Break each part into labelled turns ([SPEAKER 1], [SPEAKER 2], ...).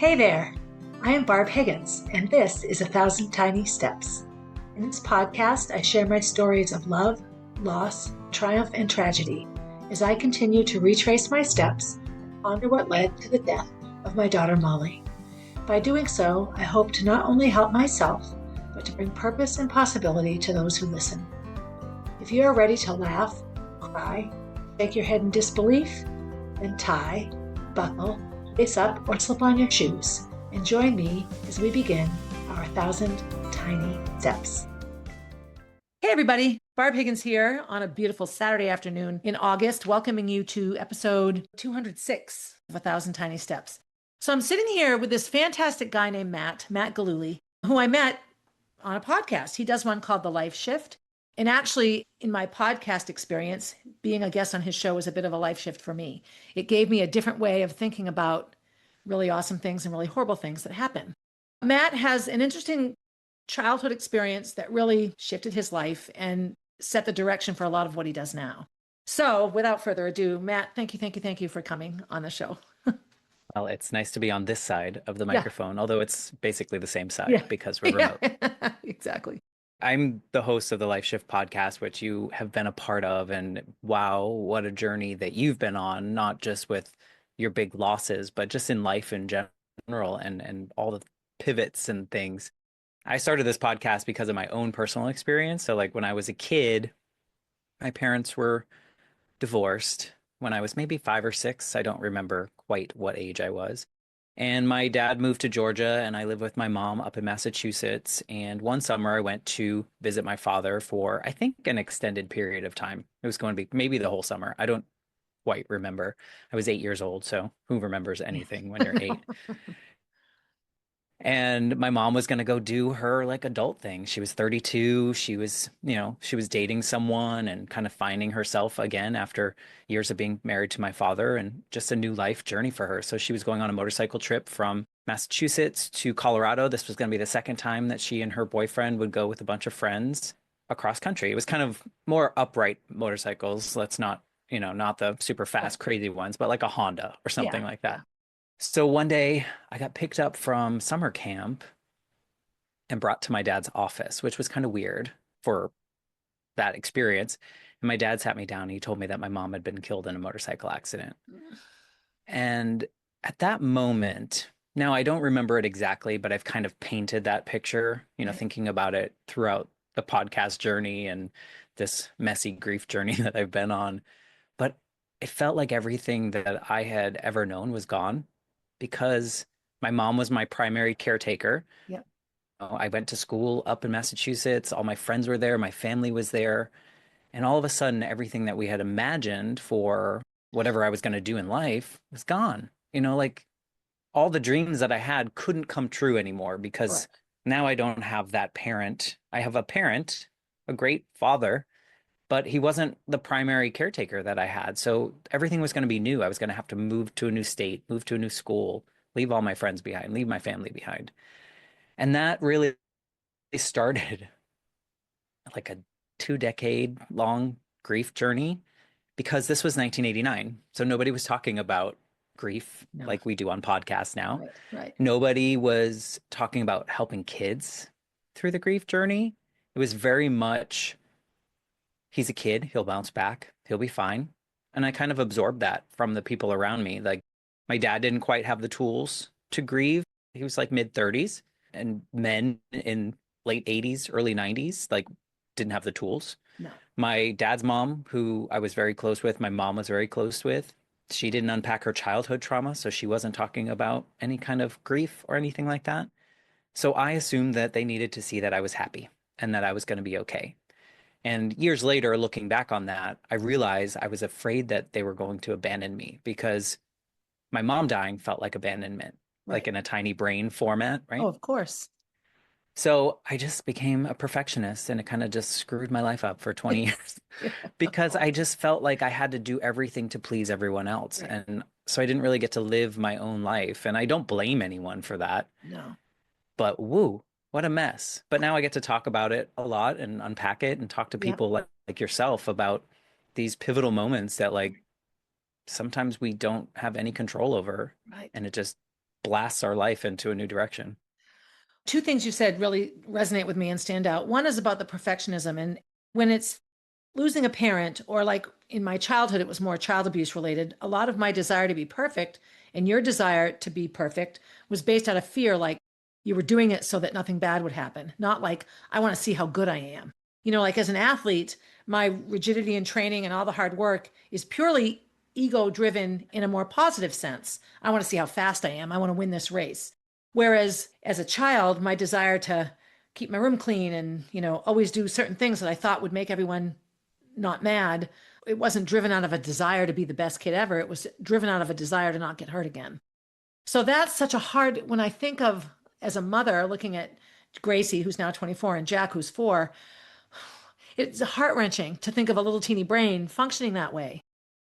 [SPEAKER 1] Hey there, I am Barb Higgins, and this is 1,000 Tiny Steps. In this podcast, I share my stories of love, loss, triumph, and tragedy as I continue to retrace my steps and ponder what led to the death of my daughter Molly. By doing so, I hope to not only help myself, but to bring purpose and possibility to those who listen. If you are ready to laugh, cry, shake your head in disbelief, then tie, buckle, lace up, or slip on your shoes and join me as we begin our 1,000 Tiny Steps. Hey everybody, Barb Higgins here on a beautiful Saturday afternoon in August, welcoming you to episode 206 of 1,000 Tiny Steps. So I'm sitting here with this fantastic guy named Matt Galuli, who I met on a podcast. He does one called The Life Shift. And actually, in my podcast experience, being a guest on his show was a bit of a life shift for me. It gave me a different way of thinking about really awesome things and really horrible things that happen. Matt has an interesting childhood experience that really shifted his life and set the direction for a lot of what he does now. So without further ado, Matt, thank you for coming on the show.
[SPEAKER 2] Well, it's nice to be on this side of the microphone, although it's basically the same side because we're remote.
[SPEAKER 1] Exactly.
[SPEAKER 2] I'm the host of the Life Shift podcast, which you have been a part of. And wow, what a journey that you've been on, not just with your big losses, but just in life in general and all the pivots and things. I started this podcast because of my own personal experience. So like when I was a kid, my parents were divorced when I was maybe 5 or 6. I don't remember quite what age I was. And my dad moved to Georgia, and I lived with my mom up in Massachusetts. And one summer, I went to visit my father for, I think, an extended period of time. It was going to be maybe the whole summer. I don't quite remember. I was 8 years old, so who remembers anything when you're 8? And my mom was going to go do her like adult thing. She was 32. She was, she was dating someone and kind of finding herself again after years of being married to my father and just a new life journey for her. So she was going on a motorcycle trip from Massachusetts to Colorado. This was going to be the second time that she and her boyfriend would go with a bunch of friends across country. It was kind of more upright motorcycles. Let's not, not the super fast, crazy ones, but like a Honda or something like that. So one day I got picked up from summer camp and brought to my dad's office, which was kind of weird for that experience. And my dad sat me down and he told me that my mom had been killed in a motorcycle accident. And at that moment, now I don't remember it exactly, but I've kind of painted that picture, thinking about it throughout the podcast journey and this messy grief journey that I've been on. But it felt like everything that I had ever known was gone, because my mom was my primary caretaker.
[SPEAKER 1] Yep.
[SPEAKER 2] I went to school up in Massachusetts. All my friends were there. My family was there. And all of a sudden, everything that we had imagined for whatever I was going to do in life was gone. Like all the dreams that I had couldn't come true anymore because now I don't have that parent. I have a parent, a great father, but he wasn't the primary caretaker that I had. So everything was going to be new. I was going to have to move to a new state, move to a new school, leave all my friends behind, leave my family behind. And that really started like a 2-decade long grief journey, because this was 1989. So nobody was talking about grief like we do on podcasts now.
[SPEAKER 1] Right.
[SPEAKER 2] Nobody was talking about helping kids through the grief journey. It was very much, he's a kid, he'll bounce back, he'll be fine. And I kind of absorbed that from the people around me. Like my dad didn't quite have the tools to grieve. He was like mid-30s, and men in late 80s, early 90s, like didn't have the tools.
[SPEAKER 1] No.
[SPEAKER 2] My dad's mom, who I was very close with, my mom was very close with, she didn't unpack her childhood trauma, so she wasn't talking about any kind of grief or anything like that. So I assumed that they needed to see that I was happy and that I was going to be okay. And years later, looking back on that, I realized I was afraid that they were going to abandon me, because my mom dying felt like abandonment, like in a tiny brain format, right?
[SPEAKER 1] Oh, of course.
[SPEAKER 2] So I just became a perfectionist, and it kind of just screwed my life up for 20 years because I just felt like I had to do everything to please everyone else. And so I didn't really get to live my own life. And I don't blame anyone for that.
[SPEAKER 1] No.
[SPEAKER 2] But woo, what a mess. But now I get to talk about it a lot and unpack it and talk to people like yourself about these pivotal moments that like sometimes we don't have any control over.
[SPEAKER 1] Right.
[SPEAKER 2] And it just blasts our life into a new direction.
[SPEAKER 1] Two things you said really resonate with me and stand out. One is about the perfectionism. And when it's losing a parent, or like in my childhood, it was more child abuse related, a lot of my desire to be perfect and your desire to be perfect was based out of fear, like you were doing it so that nothing bad would happen, not like, I want to see how good I am. Like as an athlete, my rigidity and training and all the hard work is purely ego driven in a more positive sense. I want to see how fast I am. I want to win this race. Whereas as a child, my desire to keep my room clean and, always do certain things that I thought would make everyone not mad, it wasn't driven out of a desire to be the best kid ever. It was driven out of a desire to not get hurt again. So that's such a hard, when I think of as a mother looking at Gracie, who's now 24, and Jack, who's 4, it's heart wrenching to think of a little teeny brain functioning that way.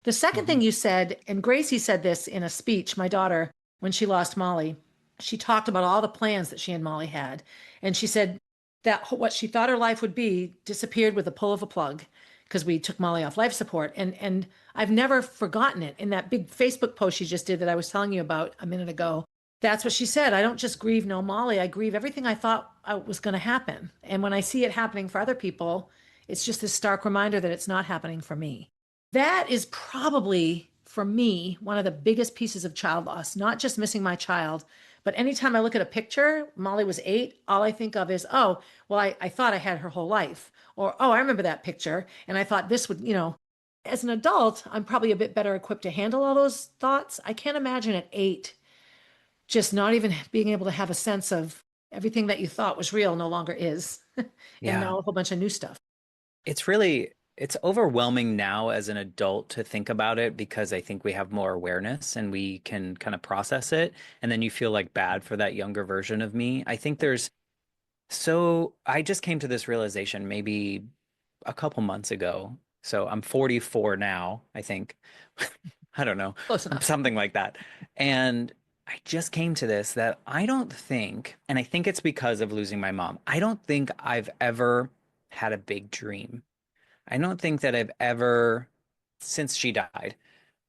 [SPEAKER 1] The second thing
[SPEAKER 2] Hmm.
[SPEAKER 1] you said, and Gracie said this in a speech, my daughter, when she lost Molly, she talked about all the plans that she and Molly had. And she said that what she thought her life would be disappeared with the pull of a plug because we took Molly off life support. And I've never forgotten it. In that big Facebook post she just did that I was telling you about a minute ago, that's what she said. I don't just grieve no Molly, I grieve everything I thought was going to happen. And when I see it happening for other people, it's just this stark reminder that it's not happening for me. That is probably, for me, one of the biggest pieces of child loss, not just missing my child, but anytime I look at a picture, Molly was 8, all I think of is, oh, well, I thought I had her whole life. Or, oh, I remember that picture. And I thought this would, as an adult, I'm probably a bit better equipped to handle all those thoughts. I can't imagine at 8, just not even being able to have a sense of everything that you thought was real no longer is. And
[SPEAKER 2] Yeah.
[SPEAKER 1] now a whole bunch of new stuff.
[SPEAKER 2] It's overwhelming now as an adult to think about it because I think we have more awareness and we can kind of process it. And then you feel like bad for that younger version of me. I think I just came to this realization maybe a couple months ago. So I'm 44 now, I think. I don't know,
[SPEAKER 1] Close enough.
[SPEAKER 2] something like that. And I just came to this that I don't think, and I think it's because of losing my mom, I don't think I've ever had a big dream. I don't think that I've ever, since she died,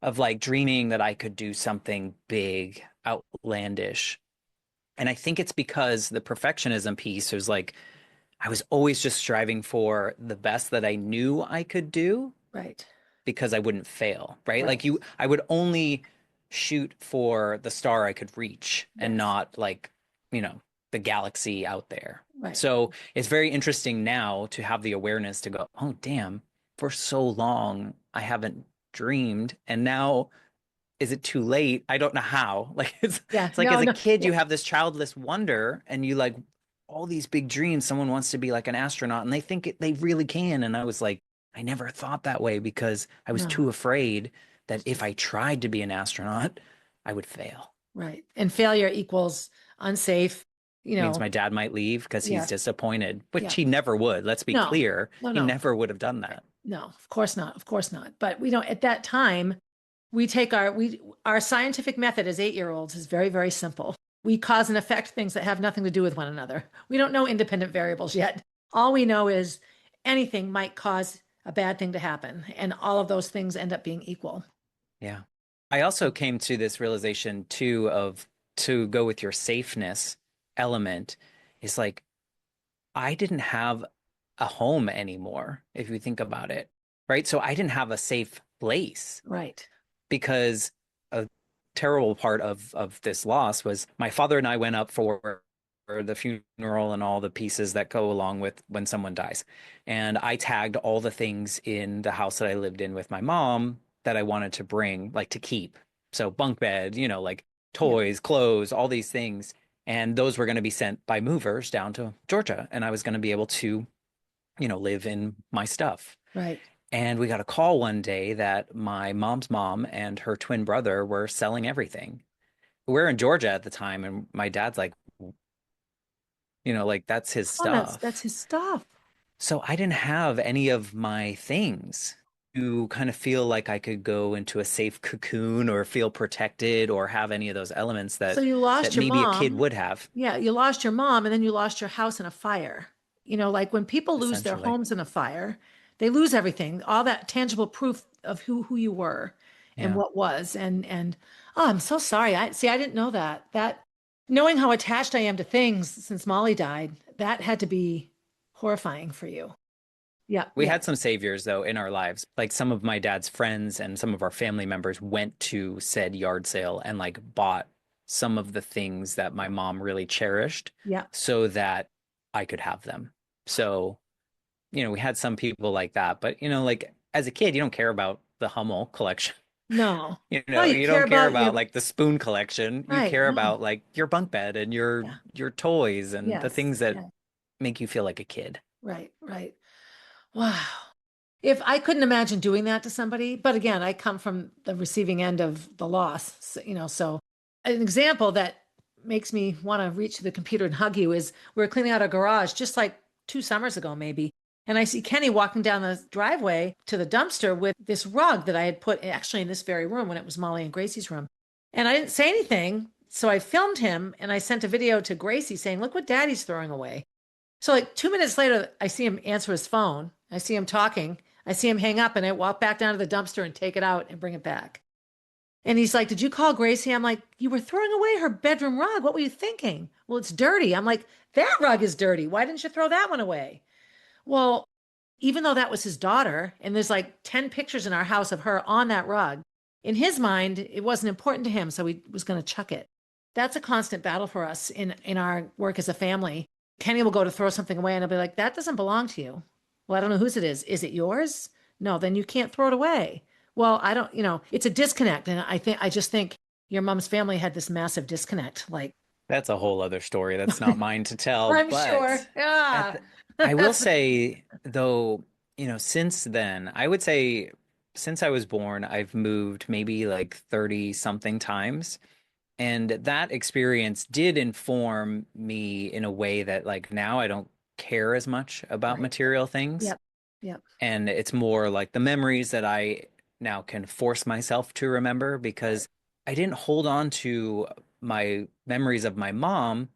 [SPEAKER 2] of like dreaming that I could do something big, outlandish. And I think it's because the perfectionism piece was like, I was always just striving for the best that I knew I could do
[SPEAKER 1] Right.
[SPEAKER 2] because I wouldn't fail, right?
[SPEAKER 1] Right.
[SPEAKER 2] I would only shoot for the star I could reach and
[SPEAKER 1] Yes.
[SPEAKER 2] not like, you know, the galaxy out there.
[SPEAKER 1] Right.
[SPEAKER 2] So it's very interesting now to have the awareness to go, oh, damn, for so long I haven't dreamed. And now is it too late? I don't know how. Like
[SPEAKER 1] Yeah.
[SPEAKER 2] it's like as
[SPEAKER 1] No,
[SPEAKER 2] a
[SPEAKER 1] no.
[SPEAKER 2] kid,
[SPEAKER 1] Yeah.
[SPEAKER 2] you have this childless wonder and you like all these big dreams. Someone wants to be like an astronaut and they think they really can. And I was like, I never thought that way because I was
[SPEAKER 1] No.
[SPEAKER 2] too afraid that if I tried to be an astronaut, I would fail.
[SPEAKER 1] Right. And failure equals unsafe, you
[SPEAKER 2] Means
[SPEAKER 1] know.
[SPEAKER 2] my dad might leave because he's
[SPEAKER 1] Yeah.
[SPEAKER 2] disappointed, which
[SPEAKER 1] Yeah.
[SPEAKER 2] he never would. Let's be
[SPEAKER 1] No.
[SPEAKER 2] clear.
[SPEAKER 1] No,
[SPEAKER 2] He
[SPEAKER 1] no.
[SPEAKER 2] never would have done
[SPEAKER 1] Right.
[SPEAKER 2] that.
[SPEAKER 1] No, of course not. Of course not. But we don't, at that time, we take our scientific method as 8-year-olds is very, very simple. We cause and affect things that have nothing to do with one another. We don't know independent variables yet. All we know is anything might cause a bad thing to happen, and all of those things end up being equal.
[SPEAKER 2] Yeah. I also came to this realization too of to go with your safeness element is like I didn't have a home anymore, if you think about it, right? So I didn't have a safe place
[SPEAKER 1] Right.
[SPEAKER 2] because a terrible part of this loss was my father and I went up for the funeral and all the pieces that go along with when someone dies. And I tagged all the things in the house that I lived in with my mom that I wanted to bring, like to keep. So bunk bed, you know, like
[SPEAKER 1] Yeah.
[SPEAKER 2] toys, clothes, all these things. And those were going to be sent by movers down to Georgia. And I was going to be able to, you know, live in my stuff.
[SPEAKER 1] Right.
[SPEAKER 2] And we got a call one day that my mom's mom and her twin brother were selling everything. We're in Georgia at the time, and my dad's like, you know, like that's his
[SPEAKER 1] Oh, that's
[SPEAKER 2] stuff.
[SPEAKER 1] his stuff.
[SPEAKER 2] So I didn't have any of my things to kind of feel like I could go into a safe cocoon or feel protected or have any of those elements
[SPEAKER 1] So
[SPEAKER 2] that
[SPEAKER 1] you lost your
[SPEAKER 2] maybe a kid
[SPEAKER 1] mom.
[SPEAKER 2] would have,
[SPEAKER 1] Yeah, you lost your mom and then you lost your house in a fire. Like when people lose their
[SPEAKER 2] essentially.
[SPEAKER 1] homes in a fire, they lose everything, all that tangible proof of who you were. and
[SPEAKER 2] Yeah.
[SPEAKER 1] what was. And oh, I'm so sorry. I didn't know that. That knowing how attached I am to things since Molly died, that had to be horrifying for you. Yeah,
[SPEAKER 2] We
[SPEAKER 1] yeah,
[SPEAKER 2] had some saviors though in our lives. Like some of my dad's friends and some of our family members went to said yard sale and like bought some of the things that my mom really cherished
[SPEAKER 1] yeah.
[SPEAKER 2] so that I could have them. So, we had some people like that, but like as a kid, you don't care about the Hummel collection.
[SPEAKER 1] No. No, you
[SPEAKER 2] You
[SPEAKER 1] care
[SPEAKER 2] don't care
[SPEAKER 1] about
[SPEAKER 2] about
[SPEAKER 1] your
[SPEAKER 2] like the spoon collection. You
[SPEAKER 1] right.
[SPEAKER 2] care
[SPEAKER 1] No.
[SPEAKER 2] about like your bunk bed and your
[SPEAKER 1] Yeah.
[SPEAKER 2] your toys and the
[SPEAKER 1] Yes.
[SPEAKER 2] things that
[SPEAKER 1] Yeah.
[SPEAKER 2] make you feel like a kid.
[SPEAKER 1] Right. Right. Wow. If I couldn't imagine doing that to somebody, but again, I come from the receiving end of the loss, so an example that makes me want to reach to the computer and hug you is we were cleaning out a garage just like 2 summers ago, maybe. And I see Kenny walking down the driveway to the dumpster with this rug that I had put actually in this very room when it was Molly and Gracie's room. And I didn't say anything. So I filmed him and I sent a video to Gracie saying, look what daddy's throwing away. So like 2 minutes later, I see him answer his phone. I see him talking. I see him hang up and I walk back down to the dumpster and take it out and bring it back. And he's like, did you call Gracie? I'm like, you were throwing away her bedroom rug. What were you thinking? Well, it's dirty. I'm like, that rug is dirty. Why didn't you throw that one away? Well, even though that was his daughter, and there's like 10 pictures in our house of her on that rug, in his mind, it wasn't important to him. So he was going to chuck it. That's a constant battle for us in our work as a family. Kenny will go to throw something away and I'll be like, that doesn't belong to you. Well, I don't know whose it is. Is it yours? No, then you can't throw it away. Well, I don't, it's a disconnect. And I just think your mom's family had this massive disconnect. Like,
[SPEAKER 2] That's a whole other story that's not mine to tell,
[SPEAKER 1] I'm sure.
[SPEAKER 2] but at
[SPEAKER 1] Yeah.
[SPEAKER 2] the, I will say though, since then, I would say since I was born, I've moved maybe like 30 something times. And that experience did inform me in a way that like now I don't care as much about
[SPEAKER 1] Right.
[SPEAKER 2] material things.
[SPEAKER 1] Yep. Yep.
[SPEAKER 2] And it's more like the memories that I now can force myself to remember
[SPEAKER 1] Right.
[SPEAKER 2] because I didn't hold on to my memories of my mom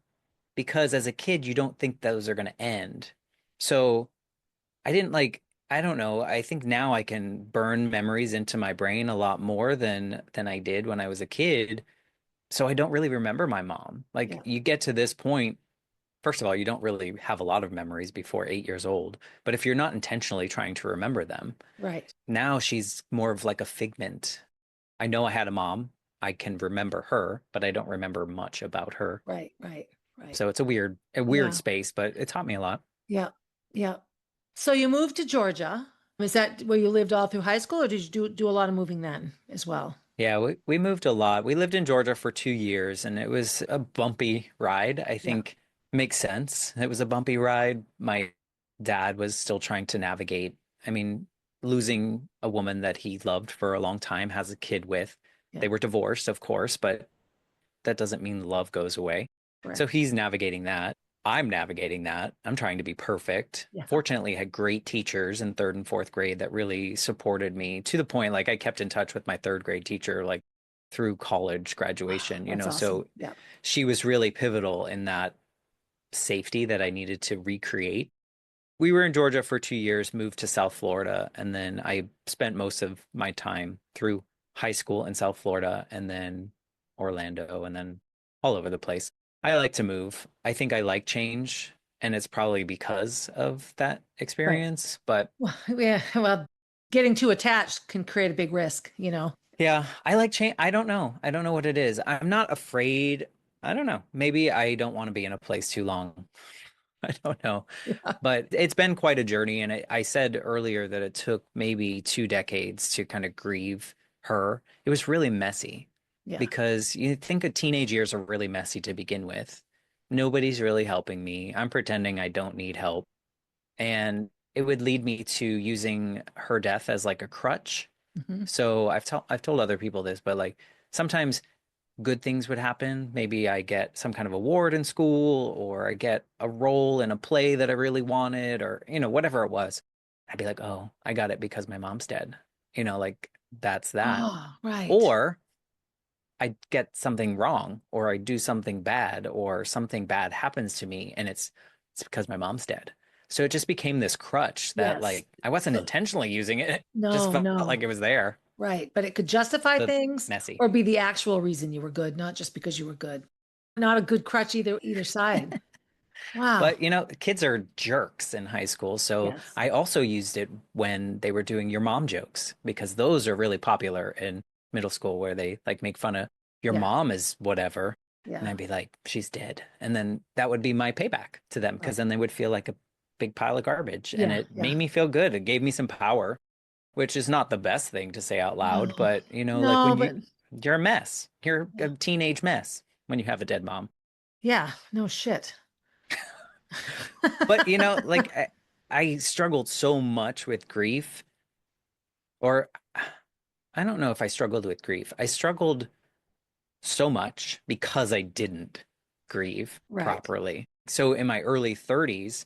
[SPEAKER 2] because as a kid, you don't think those are going to end. So I didn't like, I don't know. I think now I can burn memories into my brain a lot more than I did when I was a kid. So I don't really remember my mom. Like
[SPEAKER 1] Yeah.
[SPEAKER 2] you get to this point, first of all, you don't really have a lot of memories before 8 years old. But if you're not intentionally trying to remember them,
[SPEAKER 1] Right.
[SPEAKER 2] now she's more of like a figment. I know I had a mom. I can remember her, but I don't remember much about her.
[SPEAKER 1] Right. Right. Right.
[SPEAKER 2] So it's a weird
[SPEAKER 1] Yeah.
[SPEAKER 2] space, but it taught me a lot.
[SPEAKER 1] Yeah. Yeah. So you moved to Georgia. Is that where you lived all through high school, or did you do a lot of moving then as well?
[SPEAKER 2] Yeah, we moved a lot. We lived in Georgia for 2 years and it was a bumpy ride. I
[SPEAKER 1] Yeah.
[SPEAKER 2] think makes sense. It was a bumpy ride. My dad was still trying to navigate. I mean, losing a woman that he loved for a long time, has a kid with.
[SPEAKER 1] Yeah.
[SPEAKER 2] They were divorced, of course, but that doesn't mean love goes away. So
[SPEAKER 1] Correct.
[SPEAKER 2] he's navigating that. I'm navigating that. I'm trying to be perfect.
[SPEAKER 1] Yeah.
[SPEAKER 2] Fortunately, I had great teachers in third and fourth grade that really supported me to the point like I kept in touch with my third grade teacher like through college graduation,
[SPEAKER 1] That's awesome.
[SPEAKER 2] so
[SPEAKER 1] Yeah.
[SPEAKER 2] she was really pivotal in that safety that I needed to recreate. We were in Georgia for 2 years, moved to South Florida, and then I spent most of my time through high school in South Florida and then Orlando and then all over the place. I like to move. I think I like change, and it's probably because of that
[SPEAKER 1] Right.
[SPEAKER 2] experience. But
[SPEAKER 1] Well, yeah. Well, getting too attached can create a big risk,
[SPEAKER 2] yeah, I like change. I don't know. I don't know what it is. I'm not afraid. I don't know. Maybe I don't want to be in a place too long. I don't know.
[SPEAKER 1] Yeah.
[SPEAKER 2] But it's been quite a journey. And I said earlier that it took maybe 2 decades to kind of grieve her. It was really messy
[SPEAKER 1] Yeah.
[SPEAKER 2] because you think of teenage years are really messy to begin with. Nobody's really helping me. I'm pretending I don't need help. And it would lead me to using her death as like a crutch.
[SPEAKER 1] Hmm.
[SPEAKER 2] So I've told other people this, but like sometimes good things would happen. Maybe I get some kind of award in school, or I get a role in a play that I really wanted, or, whatever it was. I'd be like, oh, I got it because my mom's dead. Like that's that.
[SPEAKER 1] Oh, right.
[SPEAKER 2] Or I get something wrong, or I do something bad, or something bad happens to me, and it's because my mom's dead. So it just became this crutch that
[SPEAKER 1] Yes.
[SPEAKER 2] like I wasn't
[SPEAKER 1] So,
[SPEAKER 2] intentionally using it. It just
[SPEAKER 1] no,
[SPEAKER 2] felt
[SPEAKER 1] no.
[SPEAKER 2] like it was there.
[SPEAKER 1] Right. But it could justify
[SPEAKER 2] So
[SPEAKER 1] things
[SPEAKER 2] messy.
[SPEAKER 1] or be the actual reason you were good, not just because you were good. Not a good crutch either side. Wow.
[SPEAKER 2] But kids are jerks in high school. So
[SPEAKER 1] Yes.
[SPEAKER 2] I also used it when they were doing your mom jokes because those are really popular in middle school where they like make fun of your
[SPEAKER 1] Yeah.
[SPEAKER 2] mom is whatever. And
[SPEAKER 1] Yeah.
[SPEAKER 2] I'd be like, she's dead. And then that would be my payback to them because
[SPEAKER 1] Right.
[SPEAKER 2] then they would feel like a big pile of garbage. And
[SPEAKER 1] Yeah.
[SPEAKER 2] it
[SPEAKER 1] Yeah.
[SPEAKER 2] made me feel good. It gave me some power, which is not the best thing to say out loud.
[SPEAKER 1] No.
[SPEAKER 2] But, like
[SPEAKER 1] No, but
[SPEAKER 2] you're a mess, you're a
[SPEAKER 1] yeah.
[SPEAKER 2] teenage mess when you have a dead mom.
[SPEAKER 1] Yeah. No shit.
[SPEAKER 2] But like I struggled so much with grief, or I don't know if I struggled with grief. I struggled so much because I didn't grieve
[SPEAKER 1] Right.
[SPEAKER 2] properly. So in my early 30s,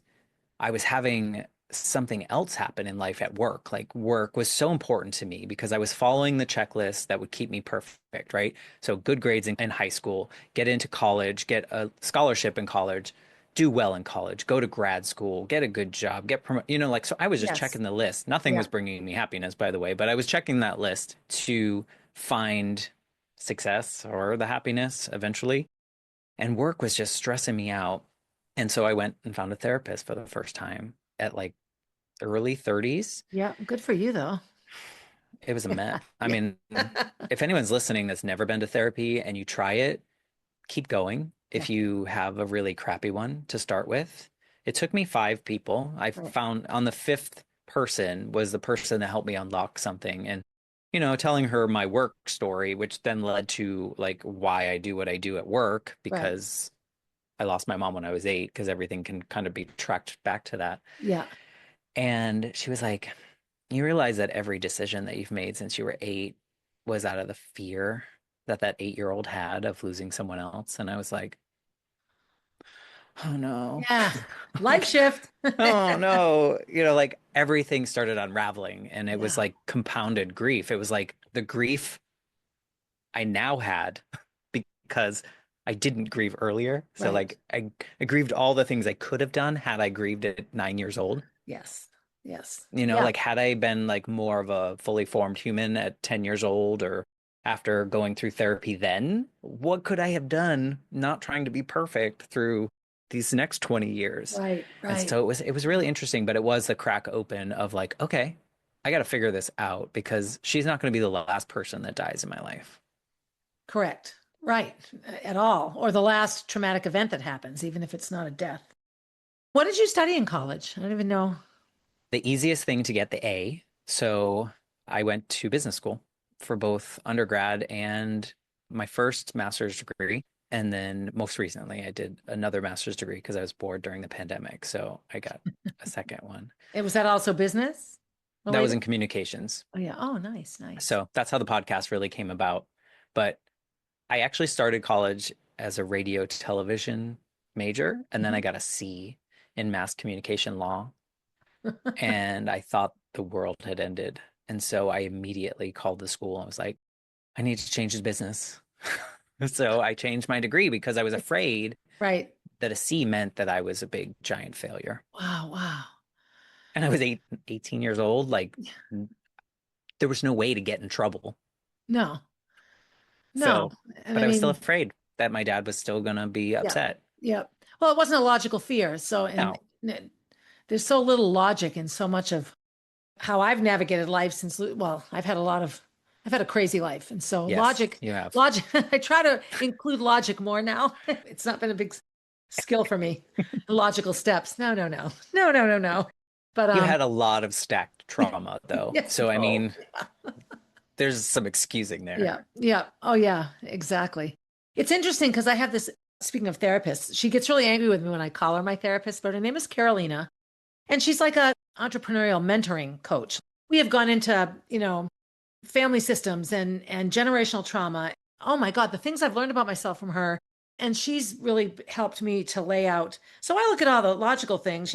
[SPEAKER 2] I was having something else happen in life at work. Like work was so important to me because I was following the checklist that would keep me perfect, right? So good grades in high school, get into college, get a scholarship in college, do well in college, go to grad school, get a good job, get promoted, like so I was just
[SPEAKER 1] Yes.
[SPEAKER 2] checking the list. Nothing
[SPEAKER 1] Yeah.
[SPEAKER 2] was bringing me happiness, by the way, but I was checking that list to find success or the happiness eventually. And work was just stressing me out. And so I went and found a therapist for the first time at like early 30s.
[SPEAKER 1] Yeah. Good for you though.
[SPEAKER 2] It was a mess. I
[SPEAKER 1] Yeah.
[SPEAKER 2] mean, if anyone's listening that's never been to therapy and you try it, keep going.
[SPEAKER 1] Yeah.
[SPEAKER 2] If you have a really crappy one to start with, it took me 5 people. I
[SPEAKER 1] Right.
[SPEAKER 2] found on the fifth person was the person that helped me unlock something. And, telling her my work story, which then led to like why I do what I do at work
[SPEAKER 1] Right.
[SPEAKER 2] because I lost my mom when I was 8 because everything can kind of be tracked back to that.
[SPEAKER 1] Yeah.
[SPEAKER 2] And she was like, you realize that every decision that you've made since you were 8 was out of the fear that that 8-year-old had of losing someone else. And I was like, oh no.
[SPEAKER 1] Yeah. Life
[SPEAKER 2] Like,
[SPEAKER 1] shift.
[SPEAKER 2] oh no. Like everything started unraveling and it was
[SPEAKER 1] Yeah.
[SPEAKER 2] like compounded grief. It was like the grief I now had because I didn't grieve earlier. So
[SPEAKER 1] Right.
[SPEAKER 2] like I grieved all the things I could have done had I grieved at 9 years old.
[SPEAKER 1] Yes. Yes. Yeah.
[SPEAKER 2] Like had I been like more of a fully formed human at 10 years old or after going through therapy then, what could I have done not trying to be perfect through these next 20 years?
[SPEAKER 1] Right.
[SPEAKER 2] And
[SPEAKER 1] Right.
[SPEAKER 2] so it was really interesting, but it was the crack open of like, okay, I got to figure this out because she's not going to be the last person that dies in my life.
[SPEAKER 1] Correct. Right. At all. Or the last traumatic event that happens, even if it's not a death. What did you study in college? I don't even know.
[SPEAKER 2] The easiest thing to get the A. So I went to business school for both undergrad and my first master's degree. And then most recently, I did another master's degree because I was bored during the pandemic. So I got a second one.
[SPEAKER 1] Was that also business
[SPEAKER 2] That was
[SPEAKER 1] related?
[SPEAKER 2] in communications.
[SPEAKER 1] Oh yeah. Oh, nice, nice.
[SPEAKER 2] So that's how the podcast really came about. But I actually started college as a radio television major, and then I
[SPEAKER 1] Mhm.
[SPEAKER 2] got a C in mass communication law. And I thought the world had ended. And so I immediately called the school and was like, I need to change the business. So I changed my degree because I was afraid
[SPEAKER 1] Right.
[SPEAKER 2] that a C meant that I was a big giant failure.
[SPEAKER 1] Wow. Wow.
[SPEAKER 2] And I was 18 years old. Like
[SPEAKER 1] Yeah.
[SPEAKER 2] there was no way to get in trouble.
[SPEAKER 1] No. No.
[SPEAKER 2] So,
[SPEAKER 1] And
[SPEAKER 2] but
[SPEAKER 1] I
[SPEAKER 2] I was still
[SPEAKER 1] mean,
[SPEAKER 2] afraid that my dad was still going to be
[SPEAKER 1] yeah.
[SPEAKER 2] upset.
[SPEAKER 1] Yeah. Well, it wasn't a logical fear. So, and
[SPEAKER 2] No,
[SPEAKER 1] there's so little logic in so much of how I've navigated life since, well, I've had a crazy life. And so
[SPEAKER 2] yes, you have.
[SPEAKER 1] logic, I try to include logic more now. It's not been a big skill for me. Logical steps. No, no, no, no, no, no, no. But,
[SPEAKER 2] You had a lot of stacked trauma, though.
[SPEAKER 1] yes.
[SPEAKER 2] So, I
[SPEAKER 1] Oh,
[SPEAKER 2] mean, there's some excusing there.
[SPEAKER 1] yeah. Yeah. Oh, yeah, exactly. It's interesting because I have this, speaking of therapists, she gets really angry with me when I call her my therapist, but her name is Carolina. And she's like a entrepreneurial mentoring coach. We have gone into, family systems and generational trauma. Oh my God, the things I've learned about myself from her. And she's really helped me to lay out. So I look at all the logical things,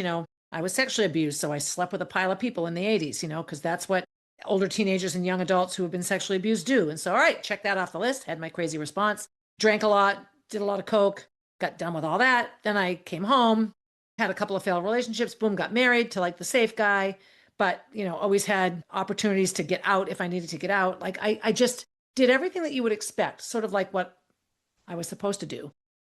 [SPEAKER 1] I was sexually abused, so I slept with a pile of people in the 80s, because that's what older teenagers and young adults who have been sexually abused do. And so, all right, check that off the list. Had my crazy response, drank a lot, did a lot of coke, got done with all that. Then I came home, had a couple of failed relationships, boom, got married to like the safe guy, but always had opportunities to get out if I needed to get out. Like I just did everything that you would expect, sort of like what I was supposed to do,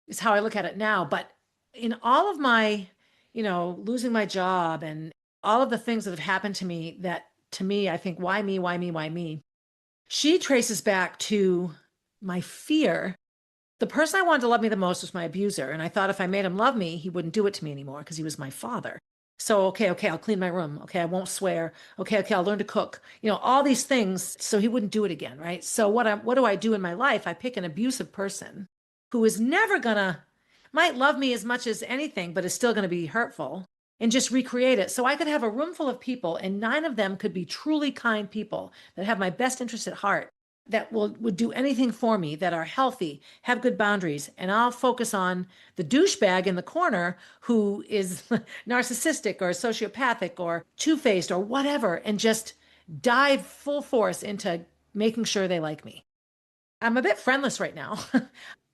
[SPEAKER 1] is how I look at it now. But in all of my, losing my job and all of the things that have happened to me, that to me, I think, why me, why me, why me? She traces back to my fear. The person I wanted to love me the most was my abuser. And I thought if I made him love me, he wouldn't do it to me anymore because he was my father. So, okay, I'll clean my room. Okay, I won't swear. Okay, I'll learn to cook. All these things so he wouldn't do it again, right? So what do I do in my life? I pick an abusive person who is never gonna might love me as much as anything, but is still gonna be hurtful and just recreate it. So I could have a room full of people and nine of them could be truly kind people that have my best interest at heart, that would do anything for me, that are healthy, have good boundaries, and I'll focus on the douchebag in the corner who is narcissistic or sociopathic or two-faced or whatever, and just dive full force into making sure they like me. I'm a bit friendless right now,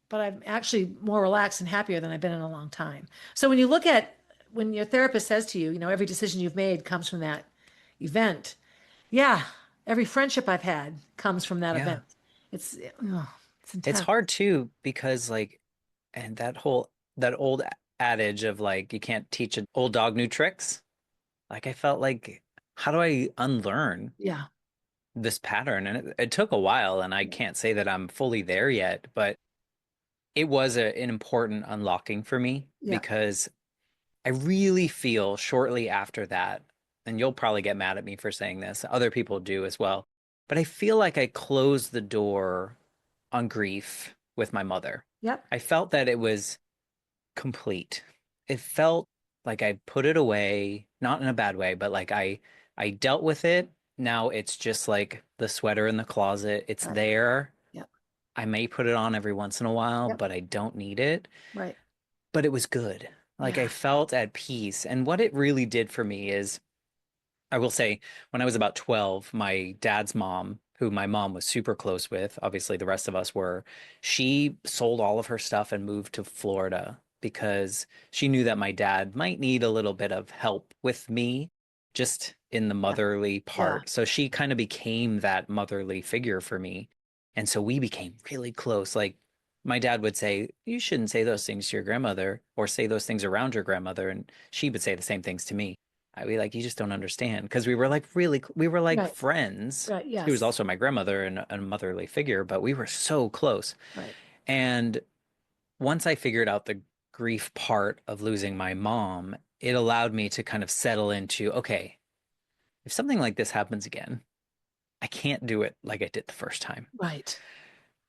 [SPEAKER 1] but I'm actually more relaxed and happier than I've been in a long time. So when you look at when your therapist says to you, every decision you've made comes from that event. Yeah, every friendship I've had comes from that
[SPEAKER 2] Yeah.
[SPEAKER 1] event. It's oh, it's
[SPEAKER 2] It's
[SPEAKER 1] intense.
[SPEAKER 2] hard too because like, and that old adage of like you can't teach an old dog new tricks. Like I felt like, how do I unlearn
[SPEAKER 1] Yeah,
[SPEAKER 2] this pattern? And it took a while, and I
[SPEAKER 1] yeah,
[SPEAKER 2] can't say that I'm fully there yet, but it was an important unlocking for me
[SPEAKER 1] yeah,
[SPEAKER 2] because I really feel shortly after that, and you'll probably get mad at me for saying this, other people do as well, but I feel like I closed the door on grief with my mother.
[SPEAKER 1] yep,
[SPEAKER 2] I felt that it was complete. It felt like I put it away, not in a bad way, but like I dealt with it. Now it's just like the sweater in the closet. It's
[SPEAKER 1] right,
[SPEAKER 2] there.
[SPEAKER 1] yep,
[SPEAKER 2] I may put it on every once in a while,
[SPEAKER 1] yep,
[SPEAKER 2] but I don't need it.
[SPEAKER 1] right,
[SPEAKER 2] But it was good. Like I
[SPEAKER 1] yeah,
[SPEAKER 2] felt at peace. And what it really did for me is I will say, when I was about 12, my dad's mom, who my mom was super close with, obviously the rest of us were, she sold all of her stuff and moved to Florida because she knew that my dad might need a little bit of help with me just in the
[SPEAKER 1] yeah,
[SPEAKER 2] motherly
[SPEAKER 1] yeah,
[SPEAKER 2] part. So she kind of became that motherly figure for me. And so we became really close. Like my dad would say, you shouldn't say those things to your grandmother or say those things around your grandmother. And she would say the same things to me. I'd be like, you just don't understand. Because we were like we were like
[SPEAKER 1] right,
[SPEAKER 2] friends.
[SPEAKER 1] right,
[SPEAKER 2] She was
[SPEAKER 1] yes,
[SPEAKER 2] also my grandmother and a motherly figure, but we were so close.
[SPEAKER 1] right,
[SPEAKER 2] And once I figured out the grief part of losing my mom, it allowed me to kind of settle into, okay, if something like this happens again, I can't do it like I did the first time.
[SPEAKER 1] right,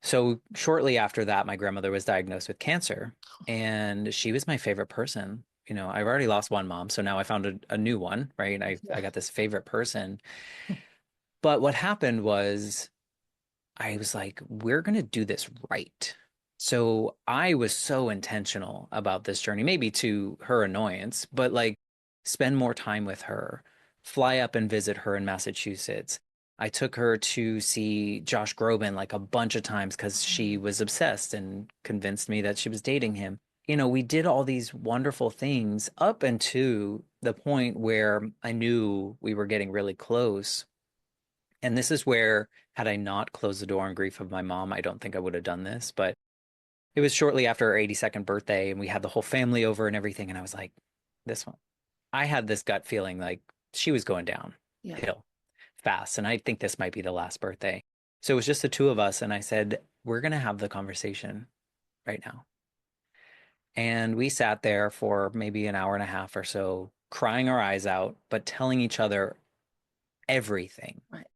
[SPEAKER 2] So shortly after that, my grandmother was diagnosed with cancer, and she was my favorite person. I've already lost one mom, so now I found a new one, right? I
[SPEAKER 1] yeah,
[SPEAKER 2] got this favorite person. But what happened was I was like, we're going to do this right. So I was so intentional about this journey, maybe to her annoyance, but like spend more time with her, fly up and visit her in Massachusetts. I took her to see Josh Groban like a bunch of times because she was obsessed and convinced me that she was dating him. We did all these wonderful things up until the point where I knew we were getting really close. And this is where, had I not closed the door on grief of my mom, I don't think I would have done this. But it was shortly after her 82nd birthday, and we had the whole family over and everything. And I was like, this one, I had this gut feeling like she was going
[SPEAKER 1] yeah,
[SPEAKER 2] downhill fast. And I think this might be the last birthday. So it was just the two of us. And I said, we're going to have the conversation right now. And we sat there for maybe an hour and a half or so, crying our eyes out, but telling each other everything,
[SPEAKER 1] right,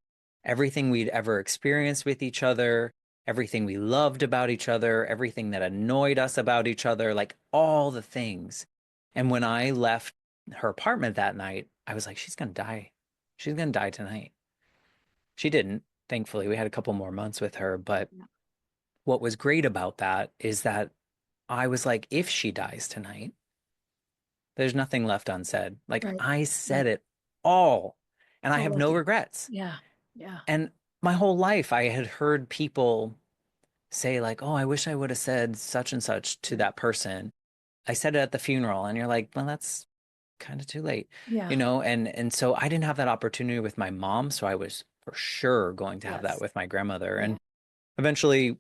[SPEAKER 2] everything we'd ever experienced with each other, everything we loved about each other, everything that annoyed us about each other, like all the things. And when I left her apartment that night, I was like, she's going to die. She's going to die tonight. She didn't. Thankfully, we had a couple more months with her. But
[SPEAKER 1] yeah,
[SPEAKER 2] what was great about that is that I was like, if she dies tonight, there's nothing left unsaid. Like
[SPEAKER 1] right,
[SPEAKER 2] I
[SPEAKER 1] right.
[SPEAKER 2] said it all, and I
[SPEAKER 1] Oh,
[SPEAKER 2] have
[SPEAKER 1] that's
[SPEAKER 2] no regrets.
[SPEAKER 1] yeah, yeah,
[SPEAKER 2] And my whole life, I had heard people say, like, oh, I wish I would have said such and such to
[SPEAKER 1] right,
[SPEAKER 2] that person. I said it at the funeral, and you're like, well, that's kind of too late,
[SPEAKER 1] Yeah.
[SPEAKER 2] and so I didn't have that opportunity with my mom, so I was for sure going to have that
[SPEAKER 1] Yes.
[SPEAKER 2] with my grandmother.
[SPEAKER 1] Yeah.
[SPEAKER 2] And eventually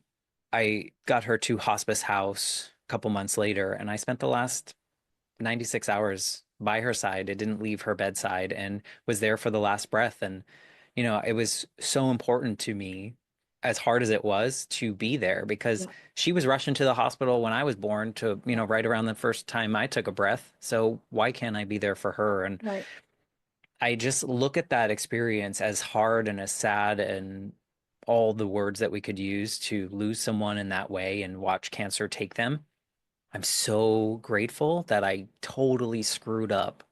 [SPEAKER 2] I got her to hospice house a couple months later, and I spent the last 96 hours by her side. It didn't leave her bedside and was there for the last breath. And, it was so important to me, as hard as it was, to be there because
[SPEAKER 1] Yeah.
[SPEAKER 2] she was rushing to the hospital when I was born to,
[SPEAKER 1] Yeah.
[SPEAKER 2] right around the first time I took a breath. So why can't I be there for her? And
[SPEAKER 1] Right.
[SPEAKER 2] I just look at that experience as hard and as sad and all the words that we could use to lose someone in that way and watch cancer take them. I'm so grateful that I totally screwed up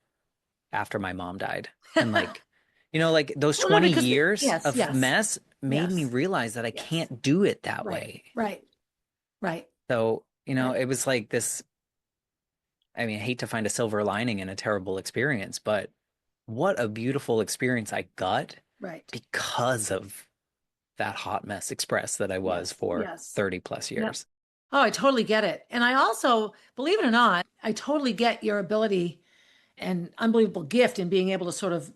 [SPEAKER 2] after my mom died. And like those
[SPEAKER 1] Well, no,
[SPEAKER 2] 20
[SPEAKER 1] because
[SPEAKER 2] years
[SPEAKER 1] yes,
[SPEAKER 2] of
[SPEAKER 1] yes,
[SPEAKER 2] mess made me
[SPEAKER 1] yes,
[SPEAKER 2] realize that I
[SPEAKER 1] yes.
[SPEAKER 2] can't do it that
[SPEAKER 1] Right.
[SPEAKER 2] way.
[SPEAKER 1] Right. Right.
[SPEAKER 2] So,
[SPEAKER 1] Right.
[SPEAKER 2] it was like this. I mean, I hate to find a silver lining in a terrible experience, but what a beautiful experience I got
[SPEAKER 1] Right.
[SPEAKER 2] because of that hot mess express that I was
[SPEAKER 1] Yes.
[SPEAKER 2] for
[SPEAKER 1] Yes.
[SPEAKER 2] 30 plus
[SPEAKER 1] Yep.
[SPEAKER 2] years.
[SPEAKER 1] Oh, I totally get it. And I also, believe it or not, I totally get your ability and unbelievable gift in being able to sort of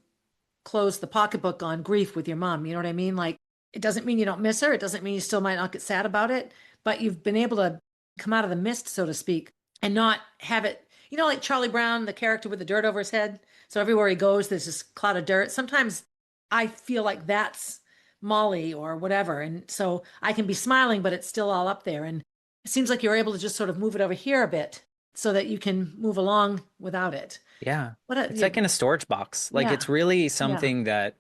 [SPEAKER 1] close the pocketbook on grief with your mom. You know what I mean? Like, it doesn't mean you don't miss her. It doesn't mean you still might not get sad about it, but you've been able to come out of the mist, so to speak, and not have it, like Charlie Brown, the character with the dirt over his head. So everywhere he goes, there's this cloud of dirt. Sometimes I feel like that's Molly or whatever. And so I can be smiling, but it's still all up there. And it seems like you're able to just sort of move it over here a bit so that you can move along without it.
[SPEAKER 2] Yeah.
[SPEAKER 1] What a,
[SPEAKER 2] It's like in a storage box. Like
[SPEAKER 1] yeah,
[SPEAKER 2] it's really
[SPEAKER 1] yeah,
[SPEAKER 2] something that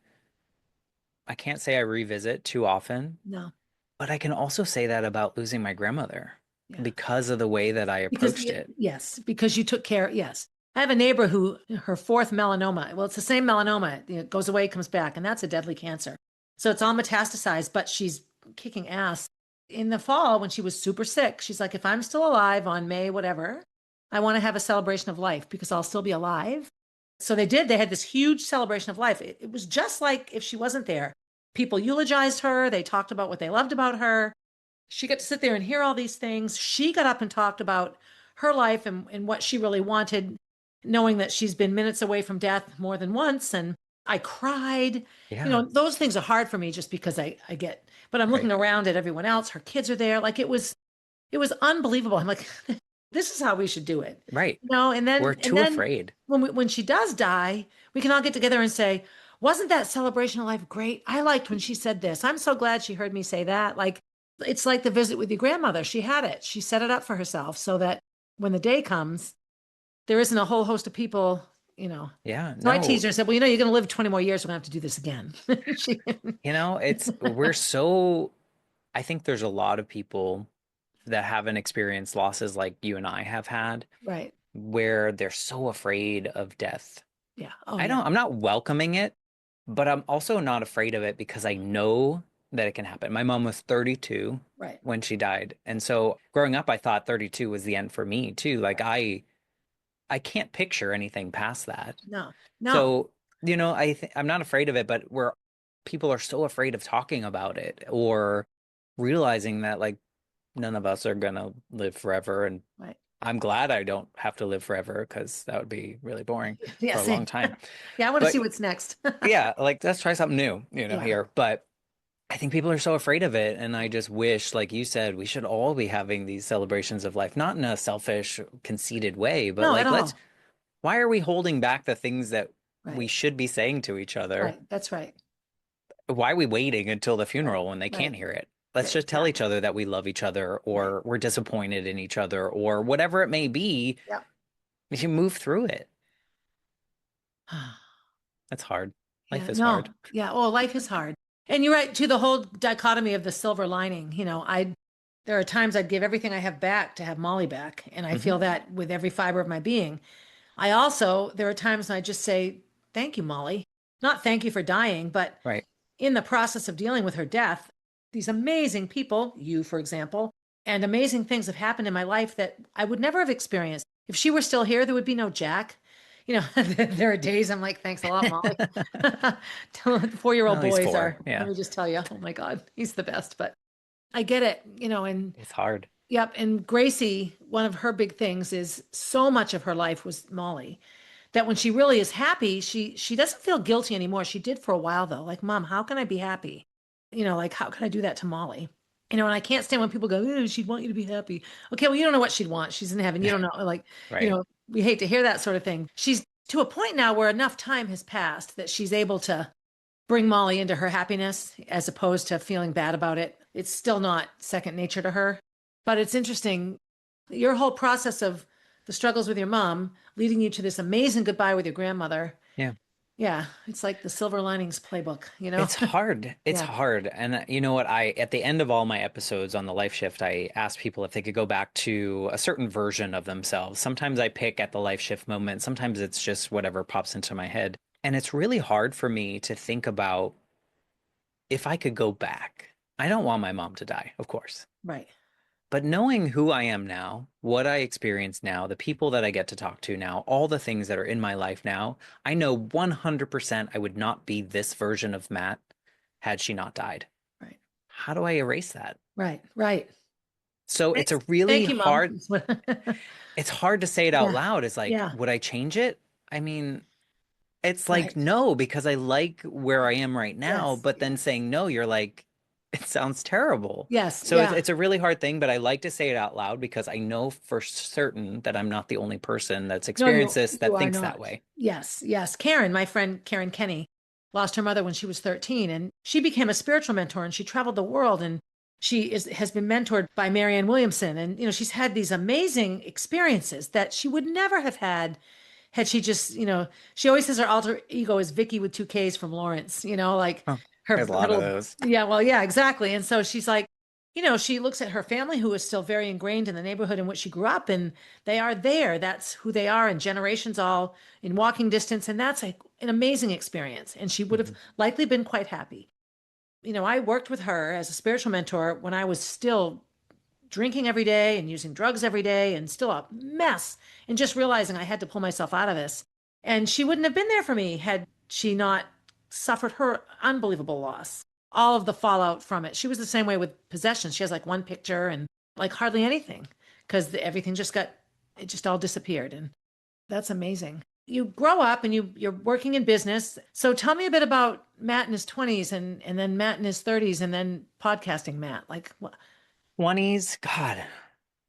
[SPEAKER 2] I can't say I revisit too often,
[SPEAKER 1] no,
[SPEAKER 2] but I can also say that about losing my grandmother
[SPEAKER 1] yeah.
[SPEAKER 2] because of the way that I
[SPEAKER 1] Because
[SPEAKER 2] approached it.
[SPEAKER 1] yes, because you took care. Yes, I have a neighbor who her fourth melanoma. Well, it's the same melanoma. It goes away, comes back, and that's a deadly cancer. So it's all metastasized, but she's kicking ass. In the fall, when she was super sick, she's like, if I'm still alive on May, whatever, I want to have a celebration of life because I'll still be alive. So they did. They had this huge celebration of life. It was just like if she wasn't there. People eulogized her. They talked about what they loved about her. She got to sit there and hear all these things. She got up and talked about her life and what she really wanted, knowing that she's been minutes away from death more than once. And I cried.
[SPEAKER 2] Yeah.
[SPEAKER 1] Those things are hard for me just because I get, but I'm looking
[SPEAKER 2] Right.
[SPEAKER 1] around at everyone else. Her kids are there. Like it was unbelievable. I'm like, this is how we should do it.
[SPEAKER 2] Right.
[SPEAKER 1] And
[SPEAKER 2] We're
[SPEAKER 1] then
[SPEAKER 2] too afraid.
[SPEAKER 1] when she does die, we can all get together and say, wasn't that celebration of life great? I liked when she said this. I'm so glad she heard me say that. Like it's like the visit with your grandmother. She had it. She set it up for herself so that when the day comes, there isn't a whole host of people, you know.
[SPEAKER 2] Yeah.
[SPEAKER 1] So I teased
[SPEAKER 2] No,
[SPEAKER 1] her and said, well, you're going to live 20 more years. We're going to have to do this again. She,
[SPEAKER 2] we're so, I think there's a lot of people that haven't experienced losses like you and I have had,
[SPEAKER 1] right.
[SPEAKER 2] where they're so afraid of death.
[SPEAKER 1] Yeah. Oh, yeah.
[SPEAKER 2] I'm not welcoming it, but I'm also not afraid of it because I know that it can happen. My mom was 32
[SPEAKER 1] Right.
[SPEAKER 2] when she died. And so growing up, I thought 32 was the end for me too. Like
[SPEAKER 1] Right.
[SPEAKER 2] I can't picture anything past that.
[SPEAKER 1] No, no.
[SPEAKER 2] So, I'm not afraid of it, but where people are so afraid of talking about it or realizing that like none of us are gonna live forever. And
[SPEAKER 1] Right.
[SPEAKER 2] I'm glad I don't have to live forever because that would be really boring
[SPEAKER 1] Yeah.
[SPEAKER 2] for a long
[SPEAKER 1] Same.
[SPEAKER 2] time.
[SPEAKER 1] Yeah. I want to see
[SPEAKER 2] But
[SPEAKER 1] what's next.
[SPEAKER 2] yeah, like let's try something new,
[SPEAKER 1] Yeah.
[SPEAKER 2] here. But I think people are so afraid of it. And I just wish, like you said, we should all be having these celebrations of life, not in a selfish, conceited way, but
[SPEAKER 1] No, at
[SPEAKER 2] like,
[SPEAKER 1] all.
[SPEAKER 2] why are we holding back the things that we
[SPEAKER 1] Right.
[SPEAKER 2] should be saying to each other?
[SPEAKER 1] Right. That's right.
[SPEAKER 2] Why are we waiting until the
[SPEAKER 1] Right.
[SPEAKER 2] funeral when they can't
[SPEAKER 1] Right.
[SPEAKER 2] hear it? Let's just tell each
[SPEAKER 1] Exactly.
[SPEAKER 2] other that we love each other
[SPEAKER 1] Right.
[SPEAKER 2] or we're disappointed in each other or whatever it may be.
[SPEAKER 1] Yep.
[SPEAKER 2] We should move through it. That's hard.
[SPEAKER 1] Yeah.
[SPEAKER 2] Life is
[SPEAKER 1] No.
[SPEAKER 2] hard.
[SPEAKER 1] Yeah. Oh, life is hard. And you're right, to the whole dichotomy of the silver lining. There are times I'd give everything I have back to have Molly back. And I
[SPEAKER 2] Hmm.
[SPEAKER 1] feel that with every fiber of my being. There are times when I just say, thank you, Molly. Not thank you for dying, but
[SPEAKER 2] Right.
[SPEAKER 1] in the process of dealing with her death, these amazing people, you, for example, and amazing things have happened in my life that I would never have experienced. If she were still here, there would be no Jack. There are days I'm like, thanks a lot, Molly. 4-year-old
[SPEAKER 2] Well, he's
[SPEAKER 1] boys
[SPEAKER 2] four.
[SPEAKER 1] are, let
[SPEAKER 2] Yeah.
[SPEAKER 1] me just tell you, oh my God, he's the best. But I get it, and
[SPEAKER 2] It's hard.
[SPEAKER 1] yep. And Gracie, one of her big things is so much of her life was Molly
[SPEAKER 3] that when she really is happy, she doesn't feel guilty anymore. She did for a while though. Like, Mom, how can I be happy? Like how can I do that to Molly? And I can't stand when people go, "Ew, she'd want you to be happy." Okay, well, you don't know what she'd want. She's in heaven. You don't know. Like,
[SPEAKER 2] Right.
[SPEAKER 3] we hate to hear that sort of thing. She's to a point now where enough time has passed that she's able to bring Molly into her happiness as opposed to feeling bad about it. It's still not second nature to her. But it's interesting, your whole process of the struggles with your mom leading you to this amazing goodbye with your grandmother.
[SPEAKER 2] Yeah.
[SPEAKER 3] Yeah, it's like the silver linings playbook, you know?
[SPEAKER 2] It's hard. It's
[SPEAKER 3] Yeah,
[SPEAKER 2] hard. And you know what? At the end of all my episodes on the life shift, I asked people if they could go back to a certain version of themselves. Sometimes I pick at the life shift moment. Sometimes it's just whatever pops into my head. And it's really hard for me to think about if I could go back. I don't want my mom to die, of course.
[SPEAKER 3] right.
[SPEAKER 2] But knowing who I am now, what I experience now, the people that I get to talk to now, all the things that are in my life now, I know 100% I would not be this version of Matt had she not died.
[SPEAKER 3] Right.
[SPEAKER 2] How do I erase that?
[SPEAKER 3] Right. Right.
[SPEAKER 2] So it's
[SPEAKER 3] Thanks.
[SPEAKER 2] a really
[SPEAKER 3] Thank you, Mom.
[SPEAKER 2] hard, it's hard to say it out
[SPEAKER 3] Yeah.
[SPEAKER 2] loud. It's like,
[SPEAKER 3] Yeah.
[SPEAKER 2] would I change it? I mean, it's like
[SPEAKER 3] Right.
[SPEAKER 2] no, because I like where I am right now,
[SPEAKER 3] Yes.
[SPEAKER 2] but then
[SPEAKER 3] Yes.
[SPEAKER 2] saying no, you're like, it sounds terrible.
[SPEAKER 3] Yes.
[SPEAKER 2] So
[SPEAKER 3] Yeah.
[SPEAKER 2] it's a really hard thing, but I like to say it out loud because I know for certain that I'm not the only person that's
[SPEAKER 3] No,
[SPEAKER 2] experienced this
[SPEAKER 3] you
[SPEAKER 2] that
[SPEAKER 3] are
[SPEAKER 2] thinks that
[SPEAKER 3] not.
[SPEAKER 2] way.
[SPEAKER 3] Yes, yes. Karen, my friend Karen Kenny, lost her mother when she was 13, and she became a spiritual mentor, and she traveled the world, and has been mentored by Marianne Williamson, and she's had these amazing experiences that she would never have had she just, she always says her alter ego is Vicky with two K's from Lawrence, like
[SPEAKER 2] Huh.
[SPEAKER 3] her
[SPEAKER 2] There's a lot of
[SPEAKER 3] little,
[SPEAKER 2] those.
[SPEAKER 3] yeah, well, yeah, exactly. And so she's like, she looks at her family who is still very ingrained in the neighborhood in which she grew up, and they are there. That's who they are, and generations all in walking distance. And that's like an amazing experience. And she would have
[SPEAKER 2] Mhm.
[SPEAKER 3] likely been quite happy. I worked with her as a spiritual mentor when I was still drinking every day and using drugs every day and still a mess and just realizing I had to pull myself out of this. And she wouldn't have been there for me had she not suffered her unbelievable loss, all of the fallout from it. She was the same way with possessions. She has like one picture and like hardly anything because everything it just all disappeared. And that's amazing. You grow up and you're working in business. So tell me a bit about Matt in his 20s and then Matt in his 30s and then podcasting Matt. Like what?
[SPEAKER 2] 20s, God,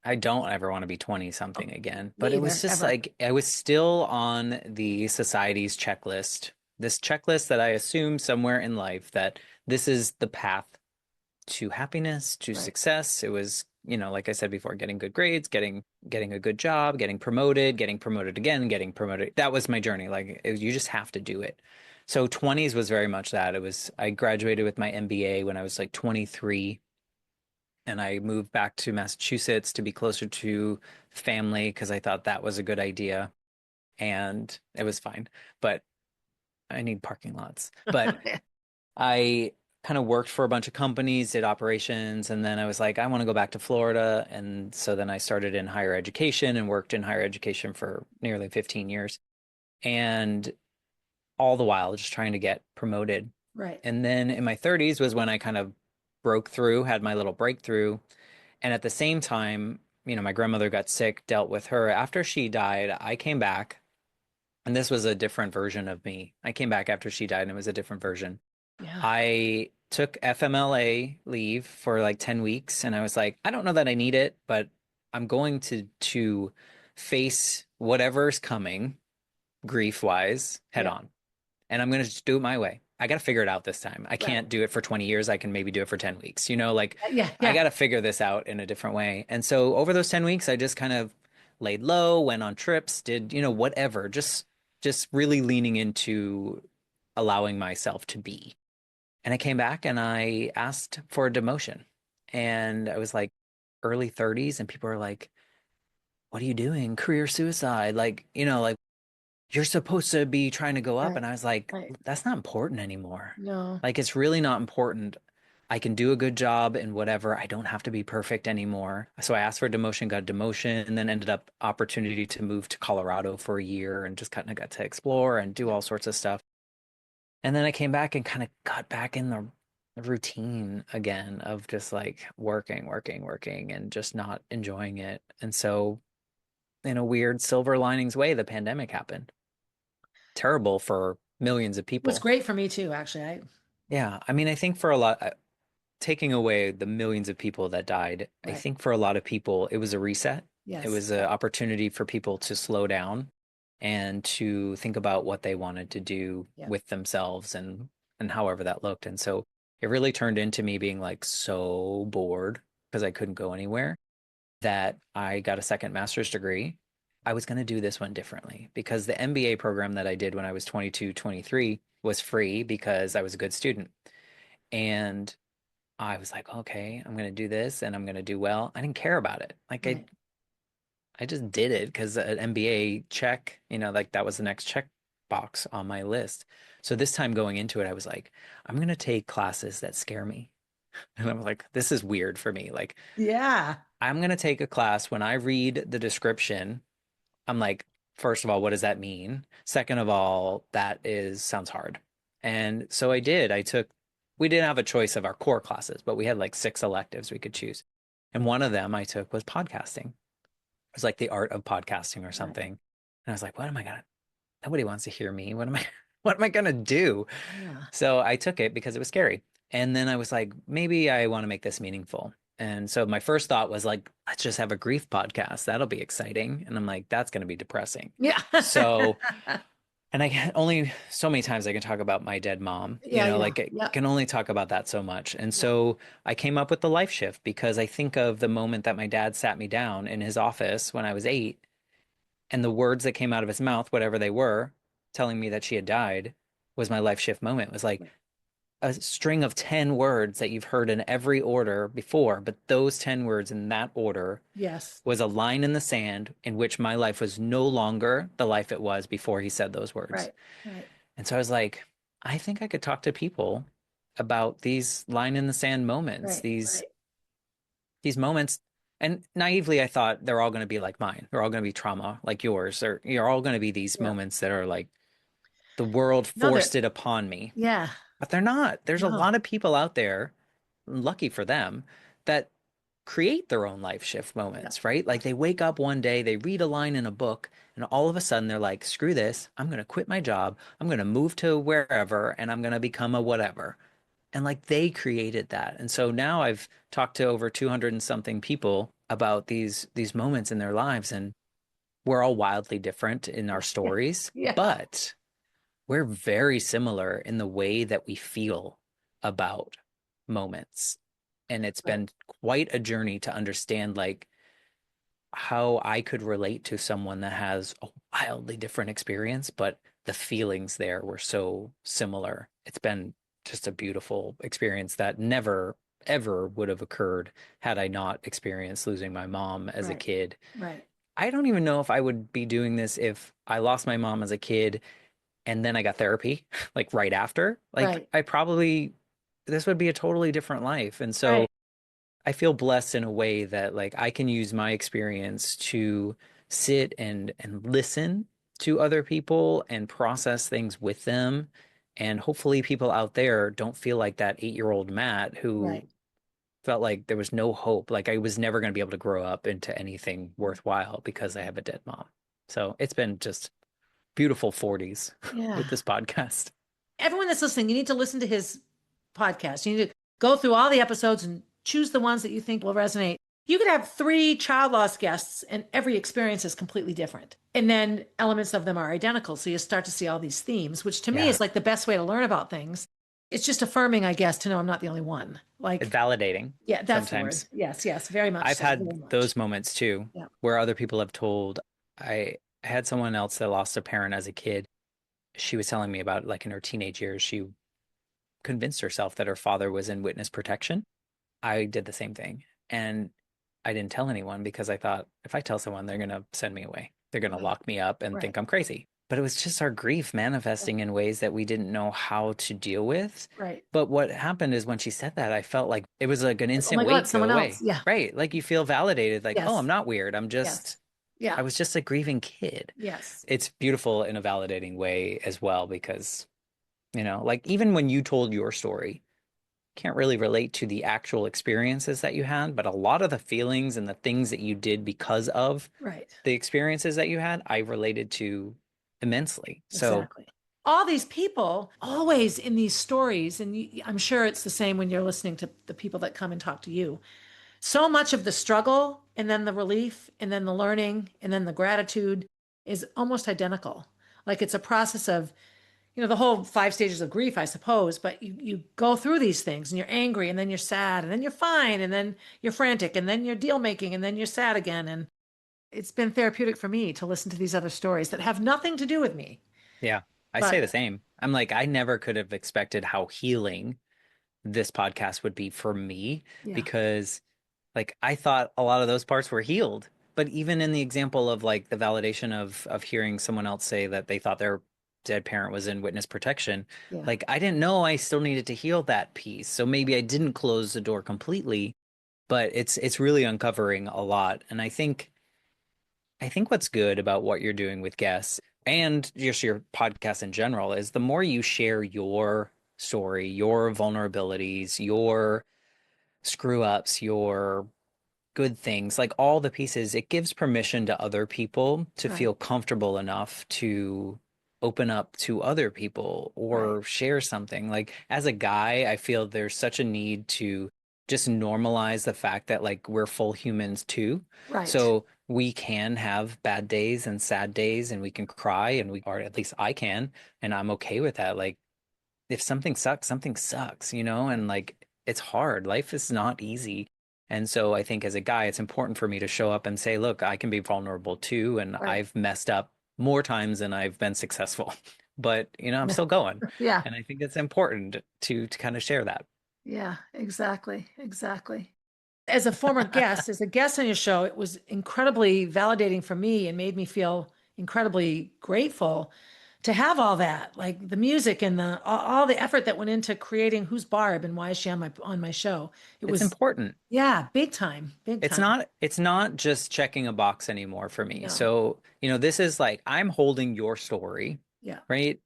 [SPEAKER 2] I don't ever want to be 20
[SPEAKER 3] Oh,
[SPEAKER 2] something again.
[SPEAKER 3] me
[SPEAKER 2] But it was
[SPEAKER 3] either,
[SPEAKER 2] just
[SPEAKER 3] ever.
[SPEAKER 2] like I was still on the society's checklist, this checklist that I assume somewhere in life that this is the path to happiness, to
[SPEAKER 3] Right.
[SPEAKER 2] success. It was, like I said before, getting good grades, getting a good job, getting promoted again, getting promoted. That was my journey. Like you just have to do it. So 20s was very much that. It was I graduated with my MBA when I was like 23 and I moved back to Massachusetts to be closer to family because I thought that was a good idea and it was fine. But I need parking lots. But I kind of worked for a bunch of companies, did operations, and then I was like, I want to go back to Florida. And so then I started in higher education and worked in higher education for nearly 15 years. And all the while just trying to get promoted.
[SPEAKER 3] Right.
[SPEAKER 2] And then in my 30s was when I kind of broke through, had my little breakthrough. And at the same time, my grandmother got sick, dealt with her. After she died, I came back, and this was a different version of me. I came back after she died, and it was a different version.
[SPEAKER 3] Yeah.
[SPEAKER 2] I took FMLA leave for like 10 weeks and I was like, I don't know that I need it, but I'm going to face whatever's coming grief wise head
[SPEAKER 3] Yeah.
[SPEAKER 2] on. And I'm going to just do it my way. I got to figure it out this time. I
[SPEAKER 3] Right.
[SPEAKER 2] can't do it for 20 years. I can maybe do it for 10 weeks. Like
[SPEAKER 3] Yeah.
[SPEAKER 2] I
[SPEAKER 3] Yeah.
[SPEAKER 2] got to figure this out in a different way. And so over those 10 weeks, I just kind of laid low, went on trips, did, whatever, just really leaning into allowing myself to be. And I came back and I asked for a demotion. And I was like early 30s, and people were like, what are you doing? Career suicide. Like, like you're supposed to be trying to go up.
[SPEAKER 3] Right.
[SPEAKER 2] And I was like,
[SPEAKER 3] Right.
[SPEAKER 2] that's not important anymore.
[SPEAKER 3] No.
[SPEAKER 2] Like, it's really not important. I can do a good job in whatever. I don't have to be perfect anymore. So I asked for a demotion, got a demotion, and then ended up opportunity to move to Colorado for a year and just kind of got to explore and do
[SPEAKER 3] Yeah.
[SPEAKER 2] all sorts of stuff. And then I came back and kind of got back in the routine again of just like working, working, working, and just not enjoying it. And so, in a weird silver linings way, the pandemic happened. terrible for millions of
[SPEAKER 3] It was
[SPEAKER 2] people.
[SPEAKER 3] great for me too, actually.
[SPEAKER 2] Yeah. I mean, I think for a lot, taking away the millions of people that died, I
[SPEAKER 3] Right.
[SPEAKER 2] think for a lot of people, it was a reset. It
[SPEAKER 3] Yes.
[SPEAKER 2] was an opportunity for people to slow down and to think about what they wanted to do
[SPEAKER 3] Yeah.
[SPEAKER 2] with themselves and however that looked. And so it really turned into me being like so bored because I couldn't go anywhere that I got a second master's degree. I was going to do this one differently because the MBA program that I did when I was 22, 23 was free because I was a good student. And I was like, okay, I'm going to do this and I'm going to do well. I didn't care about it. Like
[SPEAKER 3] Right.
[SPEAKER 2] I just did it because an MBA check, like that was the next check box on my list. So this time going into it, I was like, I'm going to take classes that scare me. And I'm like, this is weird for me. Like,
[SPEAKER 3] Yeah.
[SPEAKER 2] I'm going to take a class when I read the description. I'm like, first of all, what does that mean? Second of all, sounds hard. And so I did. We didn't have a choice of our core classes, but we had like 6 electives we could choose. And one of them I took was podcasting. It was like the art of podcasting or
[SPEAKER 3] Right.
[SPEAKER 2] something. And I was like, what am I gonna, nobody wants to hear me. What am I gonna do?
[SPEAKER 3] Yeah.
[SPEAKER 2] So I took it because it was scary. And then I was like, maybe I want to make this meaningful. And so my first thought was like, let's just have a grief podcast. That'll be exciting. And I'm like, that's going to be depressing.
[SPEAKER 3] Yeah.
[SPEAKER 2] So, and I can only so many times I can talk about my dead mom,
[SPEAKER 3] Yeah. Yeah.
[SPEAKER 2] like I
[SPEAKER 3] Yeah.
[SPEAKER 2] can only talk about that so much. And
[SPEAKER 3] Yeah.
[SPEAKER 2] so I came up with the life shift because I think of the moment that my dad sat me down in his office when I was 8 and the words that came out of his mouth, whatever they were, telling me that she had died was my life shift moment. It was like, a string of 10 words that you've heard in every order before, but those 10 words in that order
[SPEAKER 3] Yes.
[SPEAKER 2] was a line in the sand in which my life was no longer the life it was before he said those words.
[SPEAKER 3] Right. Right.
[SPEAKER 2] And so I was like, I think I could talk to people about these line in the sand moments,
[SPEAKER 3] Right.
[SPEAKER 2] these moments. And naively, I thought they're all going to be like mine. They're all going to be trauma like yours, or you're all going to be these
[SPEAKER 3] Yeah.
[SPEAKER 2] moments that are like the world
[SPEAKER 3] No,
[SPEAKER 2] forced it upon me.
[SPEAKER 3] yeah.
[SPEAKER 2] But they're not. There's a
[SPEAKER 3] No.
[SPEAKER 2] lot of people out there, lucky for them, that create their own life shift
[SPEAKER 3] Yeah.
[SPEAKER 2] moments, right? Like they wake up one day, they read a line in a book, and all of a sudden they're like, screw this. I'm going to quit my job. I'm going to move to wherever and I'm going to become a whatever. And like they created that. And so now I've talked to over 200 and something people about these moments in their lives, and we're all wildly different in our stories,
[SPEAKER 3] Yeah.
[SPEAKER 2] but we're very similar in the way that we feel about moments. And it's
[SPEAKER 3] Right.
[SPEAKER 2] been quite a journey to understand like how I could relate to someone that has a wildly different experience, but the feelings there were so similar. It's been just a beautiful experience that never ever would have occurred had I not experienced losing my mom as a
[SPEAKER 3] Right.
[SPEAKER 2] kid.
[SPEAKER 3] Right.
[SPEAKER 2] I don't even know if I would be doing this if I lost my mom as a kid and then I got therapy like right after. Like
[SPEAKER 3] Right.
[SPEAKER 2] I probably this would be a totally different life. And so
[SPEAKER 3] Right.
[SPEAKER 2] I feel blessed in a way that like I can use my experience to sit and listen to other people and process things with them. And hopefully people out there don't feel like that 8-year-old Matt who
[SPEAKER 3] Right.
[SPEAKER 2] felt like there was no hope. Like I was never going to be able to grow up into anything worthwhile because I have a dead mom. So it's been just beautiful 40s
[SPEAKER 3] Yeah.
[SPEAKER 2] with this podcast.
[SPEAKER 3] Everyone that's listening, you need to listen to his podcast. You need to go through all the episodes and choose the ones that you think will resonate. You could have 3 child loss guests, and every experience is completely different. And then elements of them are identical. So you start to see all these themes, which to me
[SPEAKER 2] Yeah.
[SPEAKER 3] is like the best way to learn about things. It's just affirming, I guess, to know I'm not the only one. Like,
[SPEAKER 2] It's validating
[SPEAKER 3] yeah, that's the word.
[SPEAKER 2] sometimes.
[SPEAKER 3] Yes, yes, very much
[SPEAKER 2] I've
[SPEAKER 3] so.
[SPEAKER 2] had
[SPEAKER 3] Very much.
[SPEAKER 2] those moments too,
[SPEAKER 3] Yeah.
[SPEAKER 2] where other people have told. I had someone else that lost a parent as a kid. She was telling me about like in her teenage years, she convinced herself that her father was in witness protection. I did the same thing. And I didn't tell anyone because I thought if I tell someone, they're going to send me away. They're going to
[SPEAKER 3] Right.
[SPEAKER 2] lock me up and
[SPEAKER 3] Right.
[SPEAKER 2] think I'm crazy. But it was just our grief manifesting in ways that we didn't know how to deal with.
[SPEAKER 3] Right.
[SPEAKER 2] But what happened is when she said that, I felt like it was like an
[SPEAKER 3] Oh
[SPEAKER 2] instant
[SPEAKER 3] my
[SPEAKER 2] weight
[SPEAKER 3] God,
[SPEAKER 2] go
[SPEAKER 3] someone
[SPEAKER 2] away.
[SPEAKER 3] else. Yeah.
[SPEAKER 2] Right. Like you feel validated, like, oh, I'm
[SPEAKER 3] Yes.
[SPEAKER 2] not weird. I'm
[SPEAKER 3] Yes.
[SPEAKER 2] just,
[SPEAKER 3] Yeah.
[SPEAKER 2] I was just a grieving kid.
[SPEAKER 3] Yes.
[SPEAKER 2] It's beautiful in a validating way as well, because, like even when you told your story, can't really relate to the actual experiences that you had, but a lot of the feelings and the things that you did because of
[SPEAKER 3] Right.
[SPEAKER 2] the experiences that you had, I related to immensely. So
[SPEAKER 3] Exactly. All these people always in these stories, and I'm sure it's the same when you're listening to the people that come and talk to you. So much of the struggle and then the relief and then the learning and then the gratitude is almost identical. Like it's a process of, the whole 5 stages of grief, I suppose, but you go through these things and you're angry and then you're sad and then you're fine and then you're frantic and then you're deal making and then you're sad again. And it's been therapeutic for me to listen to these other stories that have nothing to do with me.
[SPEAKER 2] yeah, I say
[SPEAKER 3] But
[SPEAKER 2] the same. I'm like, I never could have expected how healing this podcast would be for me
[SPEAKER 3] yeah,
[SPEAKER 2] because like I thought a lot of those parts were healed. But even in the example of like the validation of hearing someone else say that they thought their dead parent was in witness protection,
[SPEAKER 3] yeah,
[SPEAKER 2] like I didn't know I still needed to heal that piece. So maybe I didn't close the door completely, but it's really uncovering a lot. And I think what's good about what you're doing with guests and just your podcast in general is the more you share your story, your vulnerabilities, your screw ups, your good things, like all the pieces, it gives permission to other people to
[SPEAKER 3] right,
[SPEAKER 2] feel comfortable enough to open up to other people
[SPEAKER 3] right,
[SPEAKER 2] or share something. Like as a guy, I feel there's such a need to just normalize the fact that like we're full humans too.
[SPEAKER 3] right.
[SPEAKER 2] So we can have bad days and sad days and we can cry and or at least I can, and I'm okay with that. Like if something sucks, and like it's hard. Life is not easy. And so I think as a guy, it's important for me to show up and say, look, I can be vulnerable too. And
[SPEAKER 3] Right.
[SPEAKER 2] I've messed up more times than I've been successful. But, I'm still going.
[SPEAKER 3] Yeah.
[SPEAKER 2] And I think it's important to kind of share that.
[SPEAKER 3] Yeah, exactly. Exactly. As a former guest, as a guest on your show, it was incredibly validating for me and made me feel incredibly grateful to have all that, like the music and the all the effort that went into creating Who's Barb and why is she on my show. It
[SPEAKER 2] It's
[SPEAKER 3] was,
[SPEAKER 2] important.
[SPEAKER 3] yeah, big time, big
[SPEAKER 2] It's
[SPEAKER 3] time.
[SPEAKER 2] not it's not just checking a box anymore for me.
[SPEAKER 3] No.
[SPEAKER 2] So, this is like I'm holding your story,
[SPEAKER 3] Yeah.
[SPEAKER 2] right?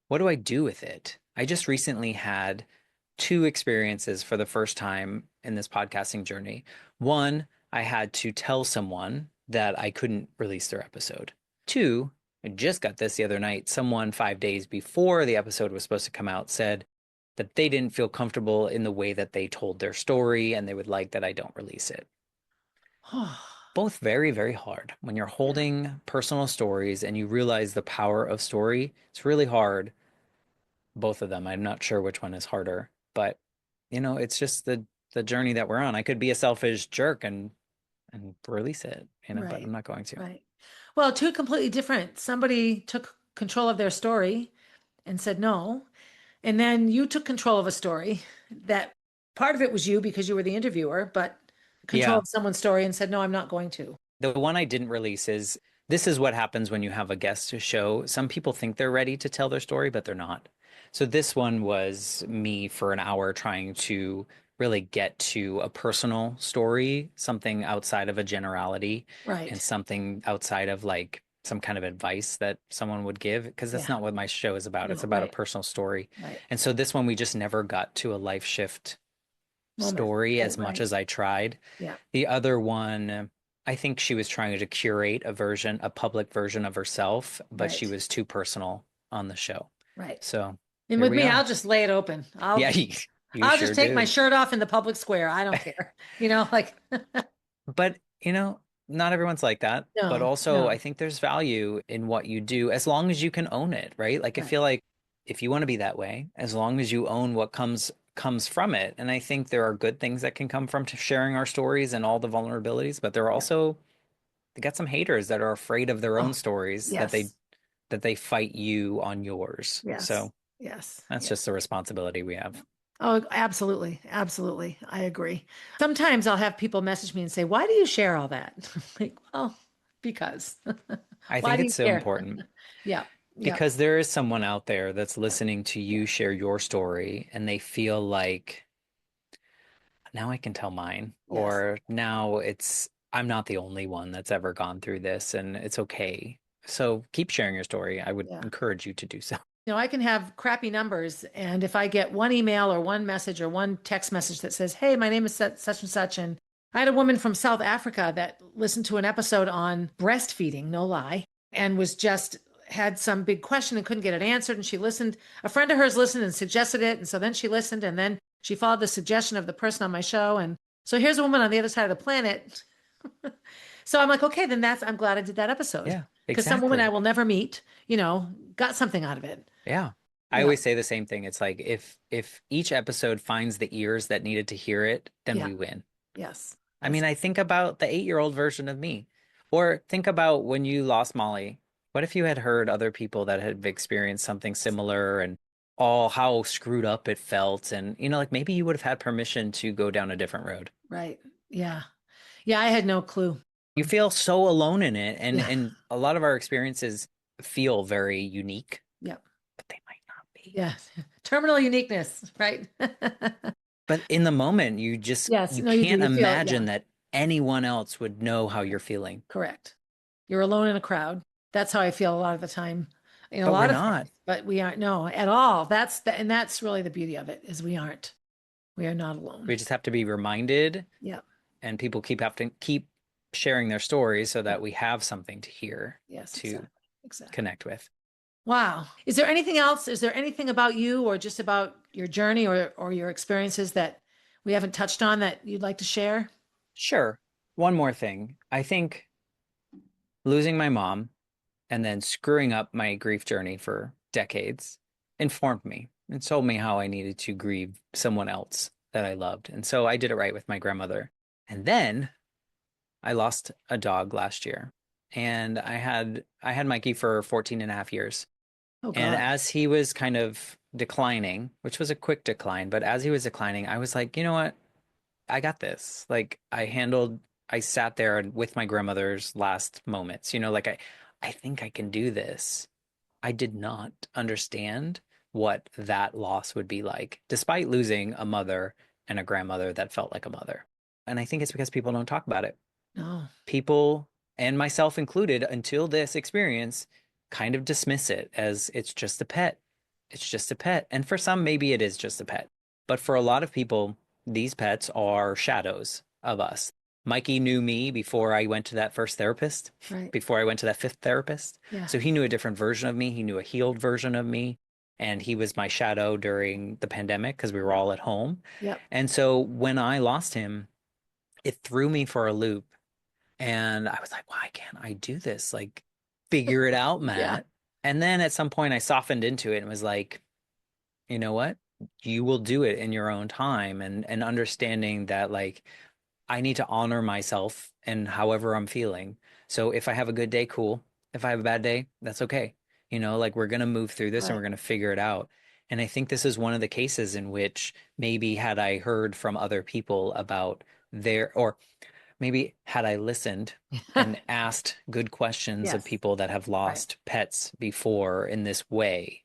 [SPEAKER 2] What do I do with it? I just recently had two experiences for the first time in this podcasting journey. One, I had to tell someone that I couldn't release their episode. Two, I just got this the other night. Someone 5 days before the episode was supposed to come out said that they didn't feel comfortable in the way that they told their story and they would like that I don't release it. Both very, very hard. When you're
[SPEAKER 3] Yeah.
[SPEAKER 2] holding personal stories and you realize the power of story, it's really hard. Both of them. I'm not sure which one is harder, but it's just the journey that we're on. I could be a selfish jerk and release it, but I'm
[SPEAKER 3] Right.
[SPEAKER 2] not going to.
[SPEAKER 3] Right. Well, two completely different. Somebody took control of their story and said no. And then you took control of a story that part of it was you because you were the interviewer, but control
[SPEAKER 2] Yeah.
[SPEAKER 3] of someone's story and said, no, I'm not going to.
[SPEAKER 2] The one I didn't release is this is what happens when you have a guest to show. Some people think they're ready to tell their story, but they're not. So this one was me for an hour trying to really get to a personal story, something outside of a generality and
[SPEAKER 3] Right.
[SPEAKER 2] something outside of like some kind of advice that someone would give, because that's
[SPEAKER 3] Yeah.
[SPEAKER 2] not what my show is about. It's
[SPEAKER 3] No,
[SPEAKER 2] about a
[SPEAKER 3] right.
[SPEAKER 2] personal story.
[SPEAKER 3] Right.
[SPEAKER 2] And so this one, we just never got to a life shift
[SPEAKER 3] Moment.
[SPEAKER 2] story
[SPEAKER 3] Right.
[SPEAKER 2] as much
[SPEAKER 3] Right.
[SPEAKER 2] as I tried.
[SPEAKER 3] Yeah.
[SPEAKER 2] The other one, I think she was trying to curate a public version of herself, but she
[SPEAKER 3] Right.
[SPEAKER 2] was too personal on the show.
[SPEAKER 3] Right.
[SPEAKER 2] So
[SPEAKER 3] And
[SPEAKER 2] here
[SPEAKER 3] with
[SPEAKER 2] we
[SPEAKER 3] me,
[SPEAKER 2] are.
[SPEAKER 3] I'll just lay it open.
[SPEAKER 2] Yeah, you
[SPEAKER 3] I'll
[SPEAKER 2] sure
[SPEAKER 3] just take my
[SPEAKER 2] do.
[SPEAKER 3] shirt off in the public square. I don't care. Like
[SPEAKER 2] But, not everyone's like that. But
[SPEAKER 3] no,
[SPEAKER 2] also, I
[SPEAKER 3] no.
[SPEAKER 2] think there's value in what you do as long as you can own it, right? Like, I
[SPEAKER 3] Right.
[SPEAKER 2] feel like if you want to be that way, as long as you own what comes from it. And I think there are good things that can come from sharing our stories and all the vulnerabilities, but there are
[SPEAKER 3] Yeah.
[SPEAKER 2] also they got some haters that are afraid of their own
[SPEAKER 3] Oh,
[SPEAKER 2] stories
[SPEAKER 3] yes.
[SPEAKER 2] that they fight you on yours.
[SPEAKER 3] Yes.
[SPEAKER 2] So
[SPEAKER 3] Yes.
[SPEAKER 2] that's
[SPEAKER 3] Yes.
[SPEAKER 2] just the responsibility we have.
[SPEAKER 3] Oh, absolutely. Absolutely. I agree. Sometimes I'll have people message me and say, why do you share all that? Like, well, because.
[SPEAKER 2] I
[SPEAKER 3] Why
[SPEAKER 2] think
[SPEAKER 3] do you
[SPEAKER 2] it's so
[SPEAKER 3] care?
[SPEAKER 2] important
[SPEAKER 3] Yeah. Yeah.
[SPEAKER 2] because there is someone out there that's listening to
[SPEAKER 3] Yeah.
[SPEAKER 2] you share your story and they feel like now I can tell mine,
[SPEAKER 3] Yes.
[SPEAKER 2] or now I'm not the only one that's ever gone through this and it's okay. So keep sharing your story. I would
[SPEAKER 3] Yeah.
[SPEAKER 2] encourage you to do so.
[SPEAKER 3] I can have crappy numbers. And if I get one email or one message or one text message that says, hey, my name is such and such. And I had a woman from South Africa that listened to an episode on breastfeeding, no lie, and was just had some big question and couldn't get it answered. And she listened. A friend of hers listened and suggested it. And so then she listened and then she followed the suggestion of the person on my show. And so here's a woman on the other side of the planet. So I'm like, okay, then I'm glad I did that episode.
[SPEAKER 2] Yeah,
[SPEAKER 3] Because some woman
[SPEAKER 2] exactly.
[SPEAKER 3] I will never meet, got something out of it.
[SPEAKER 2] Yeah. I
[SPEAKER 3] Yeah.
[SPEAKER 2] always say the same thing. It's like if each episode finds the ears that needed to hear it, then
[SPEAKER 3] Yeah.
[SPEAKER 2] we win.
[SPEAKER 3] Yes.
[SPEAKER 2] I mean, I think about the 8-year-old version of me. Or think about when you lost Molly. What if you had heard other people that had experienced something similar and all how screwed up it felt? And, like maybe you would have had permission to go down a different road.
[SPEAKER 3] Right. Yeah. Yeah. I had no clue.
[SPEAKER 2] You feel so alone in it. And,
[SPEAKER 3] Yeah.
[SPEAKER 2] and a lot of our experiences feel very unique,
[SPEAKER 3] Yep.
[SPEAKER 2] but they might not be.
[SPEAKER 3] Yeah. Terminal uniqueness. Right.
[SPEAKER 2] But in the moment, you
[SPEAKER 3] Yes.
[SPEAKER 2] you
[SPEAKER 3] No, you do.
[SPEAKER 2] can't
[SPEAKER 3] You feel,
[SPEAKER 2] imagine that anyone else would know how you're feeling.
[SPEAKER 3] correct. You're alone in a crowd. That's how I feel a lot of the time. In a
[SPEAKER 2] But
[SPEAKER 3] lot
[SPEAKER 2] we're
[SPEAKER 3] of
[SPEAKER 2] not.
[SPEAKER 3] things, but we aren't. No, at all. And that's really the beauty of it is we aren't. We are not alone.
[SPEAKER 2] We just have to be reminded,
[SPEAKER 3] Yeah.
[SPEAKER 2] and people have to keep sharing their stories so that we have something to hear
[SPEAKER 3] Yes.
[SPEAKER 2] to
[SPEAKER 3] Exactly.
[SPEAKER 2] connect with.
[SPEAKER 3] Wow. Is there anything else? Is there anything about you or just about your journey or your experiences that we haven't touched on that you'd like to share?
[SPEAKER 2] Sure. One more thing. I think losing my mom and then screwing up my grief journey for decades informed me and told me how I needed to grieve someone else that I loved. And so I did it right with my grandmother. And then I lost a dog last year. And I had Mikey for 14 and a half years.
[SPEAKER 3] Oh
[SPEAKER 2] And
[SPEAKER 3] God.
[SPEAKER 2] as he was kind of declining, which was a quick decline, but as he was declining, I was like, you know what? I got this. Like I sat there with my grandmother's last moments, like I think I can do this. I did not understand what that loss would be like, despite losing a mother and a grandmother that felt like a mother. And I think it's because people don't talk about it.
[SPEAKER 3] No.
[SPEAKER 2] People, and myself included, until this experience, kind of dismiss it as it's just a pet. It's just a pet. And for some, maybe it is just a pet. But for a lot of people, these pets are shadows of us. Mikey knew me before I went to that first therapist,
[SPEAKER 3] Right.
[SPEAKER 2] before I went to that fifth therapist.
[SPEAKER 3] Yeah.
[SPEAKER 2] So he knew a different version of me. He knew a healed version of me. And he was my shadow during the pandemic because we were all at home.
[SPEAKER 3] Yep.
[SPEAKER 2] And so when I lost him, it threw me for a loop. And I was like, why can't I do this? Like, figure it out, Matt.
[SPEAKER 3] Yeah.
[SPEAKER 2] And then at some point I softened into it and was like, you know what? You will do it in your own time, and understanding that like I need to honor myself and however I'm feeling. So if I have a good day, cool. If I have a bad day, that's okay. Like we're going to move through this and we're
[SPEAKER 3] Right.
[SPEAKER 2] going to figure it out. And I think this is one of the cases in which maybe had I heard from other people about or maybe had I listened and asked good questions of
[SPEAKER 3] Yes.
[SPEAKER 2] people that have
[SPEAKER 3] Right.
[SPEAKER 2] lost pets before in this way,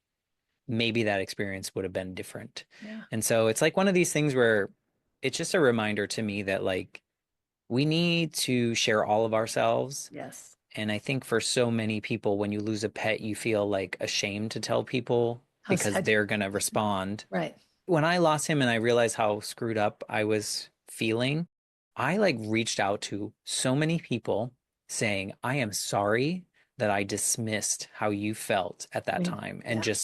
[SPEAKER 2] maybe that experience would have been different.
[SPEAKER 3] Yeah.
[SPEAKER 2] And so it's like one of these things where it's just a reminder to me that like we need to share all of ourselves.
[SPEAKER 3] Yes.
[SPEAKER 2] And I think for so many people, when you lose a pet, you feel like ashamed to tell people
[SPEAKER 3] How
[SPEAKER 2] because
[SPEAKER 3] sad.
[SPEAKER 2] they're going to respond.
[SPEAKER 3] Right.
[SPEAKER 2] When I lost him and I realized how screwed up I was feeling, I like reached out to so many people saying, I am sorry that I dismissed how you felt at that time and
[SPEAKER 3] Yeah.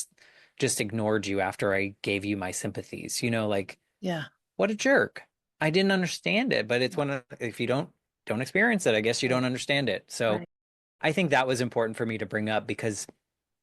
[SPEAKER 2] just ignored you after I gave you my sympathies. Like
[SPEAKER 3] Yeah.
[SPEAKER 2] what a jerk. I didn't understand it, but it's if you don't experience it, I guess you don't understand it. So
[SPEAKER 3] Right.
[SPEAKER 2] I think that was important for me to bring up because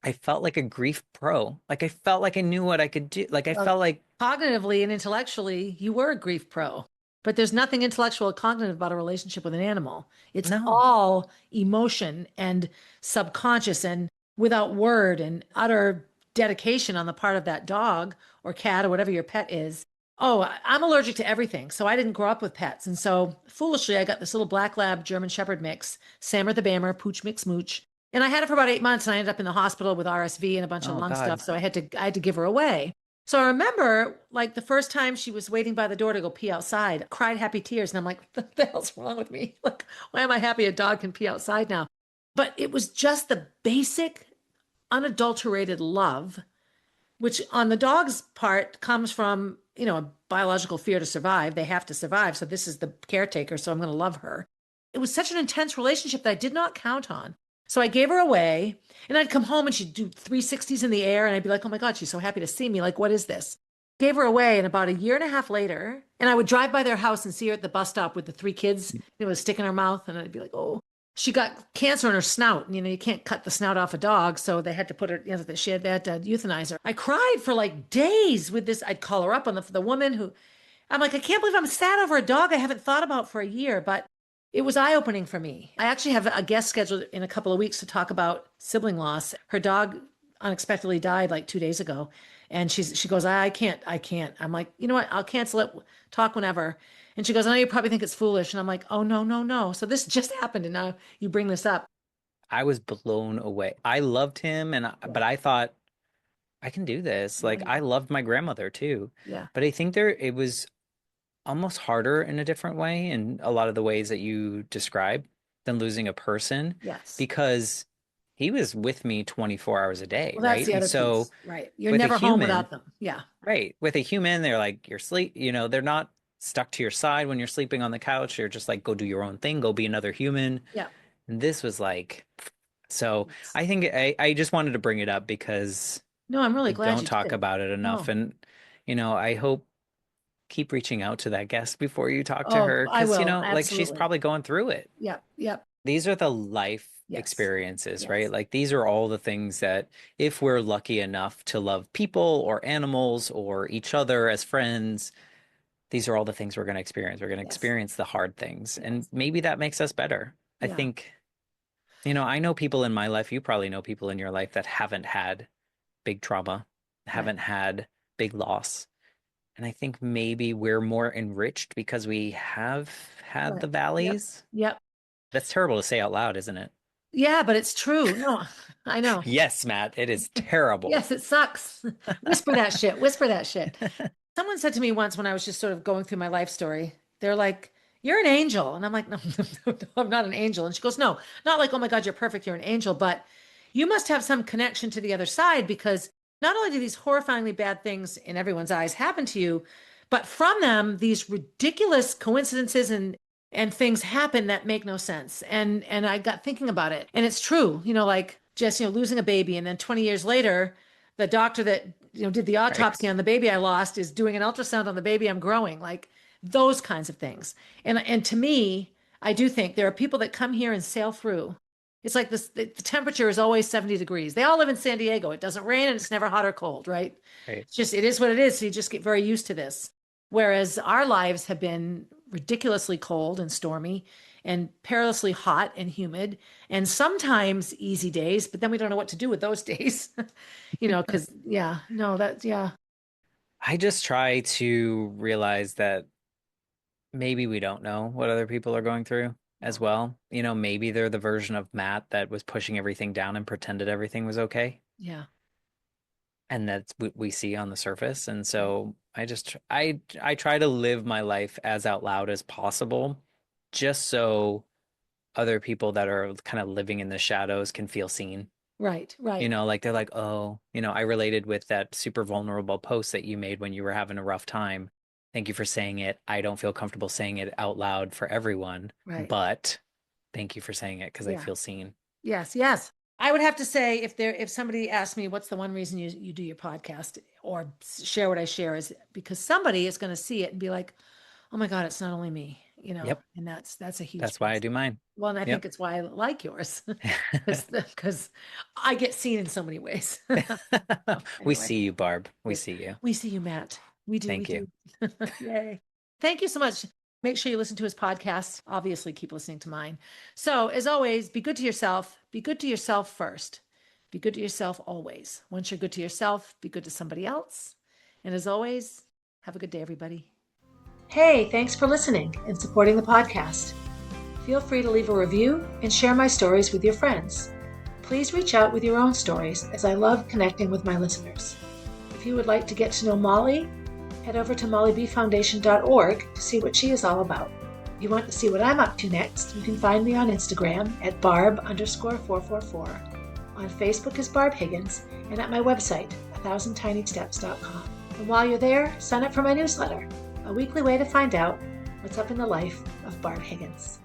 [SPEAKER 2] I felt like a grief pro. Like I felt like I knew what I could do. Like I
[SPEAKER 3] Well,
[SPEAKER 2] felt like
[SPEAKER 3] cognitively and intellectually, you were a grief pro, but there's nothing intellectual or cognitive about a relationship with an animal. It's
[SPEAKER 2] no.
[SPEAKER 3] all emotion and subconscious and without word and utter dedication on the part of that dog or cat or whatever your pet is. Oh, I'm allergic to everything. So I didn't grow up with pets. And so foolishly, I got this little black lab German Shepherd mix, Sammer the Bammer, Pooch Mix Mooch. And I had her for about 8 months and I ended up in the hospital with RSV and a bunch of
[SPEAKER 2] Oh
[SPEAKER 3] lung
[SPEAKER 2] God.
[SPEAKER 3] stuff. So I had to give her away. So I remember like the first time she was waiting by the door to go pee outside, I cried happy tears. And I'm like, what the hell's wrong with me? Like, why am I happy a dog can pee outside now? But it was just the basic, unadulterated love, which on the dog's part comes from, a biological fear to survive. They have to survive. So this is the caretaker. So I'm going to love her. It was such an intense relationship that I did not count on. So I gave her away, and I'd come home and she'd do 360s in the air. And I'd be like, oh my God, she's so happy to see me. Like, what is this? Gave her away. And about a year and a half later, and I would drive by their house and see her at the bus stop with the 3 kids, it was sticking her mouth. And I'd be like, oh, she got cancer in her snout. And, you can't cut the snout off a dog. So they had to put her, they had to euthanize her. I cried for like days with this. I'd call her up on the woman who, I'm like, I can't believe I'm sad over a dog I haven't thought about for a year, but it was eye-opening for me. I actually have a guest scheduled in a couple of weeks to talk about sibling loss. Her dog unexpectedly died like 2 days ago. And she goes, I can't. I'm like, you know what? I'll cancel it. Talk whenever. And she goes, I know you probably think it's foolish. And I'm like, oh, no, no, no. So this just happened. And now you bring this up.
[SPEAKER 2] I was blown away. I loved him, but I thought I can do this. Like,
[SPEAKER 3] Right.
[SPEAKER 2] I loved my grandmother too.
[SPEAKER 3] Yeah.
[SPEAKER 2] But I think it was almost harder in a different way in a lot of the ways that you describe than losing a person,
[SPEAKER 3] Yes.
[SPEAKER 2] because he was with me 24 hours a day,
[SPEAKER 3] Well, that's
[SPEAKER 2] right?
[SPEAKER 3] the
[SPEAKER 2] And
[SPEAKER 3] other
[SPEAKER 2] so
[SPEAKER 3] piece. Right. You're
[SPEAKER 2] with a
[SPEAKER 3] never home
[SPEAKER 2] human,
[SPEAKER 3] without them. Yeah.
[SPEAKER 2] right, with a human, they're like you're sleep, they're not stuck to your side when you're sleeping on the couch. You're just like, go do your own thing, go be another human.
[SPEAKER 3] Yeah.
[SPEAKER 2] And this was like, so
[SPEAKER 3] Yes.
[SPEAKER 2] I think I just wanted to bring it up because
[SPEAKER 3] No, I'm really
[SPEAKER 2] we
[SPEAKER 3] glad
[SPEAKER 2] don't
[SPEAKER 3] you
[SPEAKER 2] talk
[SPEAKER 3] did.
[SPEAKER 2] about it enough.
[SPEAKER 3] No.
[SPEAKER 2] And, I hope keep reaching out to that guest before you talk to
[SPEAKER 3] Oh,
[SPEAKER 2] her.
[SPEAKER 3] I
[SPEAKER 2] Because,
[SPEAKER 3] will.
[SPEAKER 2] like she's
[SPEAKER 3] Absolutely.
[SPEAKER 2] probably going through it.
[SPEAKER 3] Yep. Yep.
[SPEAKER 2] These are the life
[SPEAKER 3] Yes.
[SPEAKER 2] experiences,
[SPEAKER 3] Yes.
[SPEAKER 2] right? Like these are all the things that if we're lucky enough to love people or animals or each other as friends, these are all the things we're going to experience. We're going to
[SPEAKER 3] Yes.
[SPEAKER 2] experience the hard things. And
[SPEAKER 3] Yes.
[SPEAKER 2] maybe that makes us better. I
[SPEAKER 3] Yeah.
[SPEAKER 2] think, I know people in my life, you probably know people in your life that haven't had big trauma, haven't had big loss. And I think maybe we're more enriched because we have had
[SPEAKER 3] Right.
[SPEAKER 2] the
[SPEAKER 3] Yep.
[SPEAKER 2] valleys.
[SPEAKER 3] Yep.
[SPEAKER 2] That's terrible to say out loud, isn't it?
[SPEAKER 3] Yeah, but it's true. No, I know.
[SPEAKER 2] Yes, Matt, it is terrible.
[SPEAKER 3] Yes, it sucks. Whisper that shit. Whisper that shit. Someone said to me once when I was just sort of going through my life story, they're like, you're an angel. And I'm like, no, no, I'm not an angel. And she goes, no, not like, oh my God, you're perfect. You're an angel, but you must have some connection to the other side, because not only do these horrifyingly bad things in everyone's eyes happen to you, but from them, these ridiculous coincidences and things happen that make no sense. And I got thinking about it, and it's true, like just, losing a baby. And then 20 years later, the doctor that, did the autopsy on the baby I lost is doing an ultrasound on the baby I'm growing, like those kinds of things. And to me, I do think there are people that come here and sail through. It's like this, the temperature is always 70 degrees. They all live in San Diego. It doesn't rain and it's never hot or cold, right? It's just, it is what it is. So you just get very used to this. Whereas our lives have been ridiculously cold and stormy and perilously hot and humid, and sometimes easy days, but then we don't know what to do with those days, because
[SPEAKER 2] I just try to realize that maybe we don't know what other people are going through as well. Maybe they're the version of Matt that was pushing everything down and pretended everything was okay.
[SPEAKER 3] Yeah.
[SPEAKER 2] And that's what we see on the surface. And so I try to live my life as out loud as possible, just so other people that are kind of living in the shadows can feel seen.
[SPEAKER 3] Right.
[SPEAKER 2] Like they're like, oh, I related with that super vulnerable post that you made when you were having a rough time. Thank you for saying it. I don't feel comfortable saying it out loud for everyone, but thank you for saying it because I feel seen.
[SPEAKER 3] Yes. Yes. I would have to say, if somebody asked me what's the one reason you do your podcast or share what I share, is because somebody is going to see it and be like, oh my God, it's not only me,
[SPEAKER 2] Yep.
[SPEAKER 3] And that's a huge.
[SPEAKER 2] That's why I do mine.
[SPEAKER 3] Well, and I think it's why I like yours, because I get seen in so many ways.
[SPEAKER 2] We see you, Barb. We see you.
[SPEAKER 3] We see you, Matt. We do.
[SPEAKER 2] Thank you.
[SPEAKER 3] Yay. Thank you so much. Make sure you listen to his podcast. Obviously, keep listening to mine. So, as always, be good to yourself. Be good to yourself first. Be good to yourself always. Once you're good to yourself, be good to somebody else. And as always, have a good day, everybody.
[SPEAKER 1] Hey, thanks for listening and supporting the podcast. Feel free to leave a review and share my stories with your friends. Please reach out with your own stories, as I love connecting with my listeners. If you would like to get to know Molly, head over to mollybfoundation.org to see what she is all about. If you want to see what I'm up to next, you can find me on Instagram at barb_444, on Facebook as Barb Higgins, and at my website, 1000tinysteps.com. And while you're there, sign up for my newsletter, a weekly way to find out what's up in the life of Barb Higgins.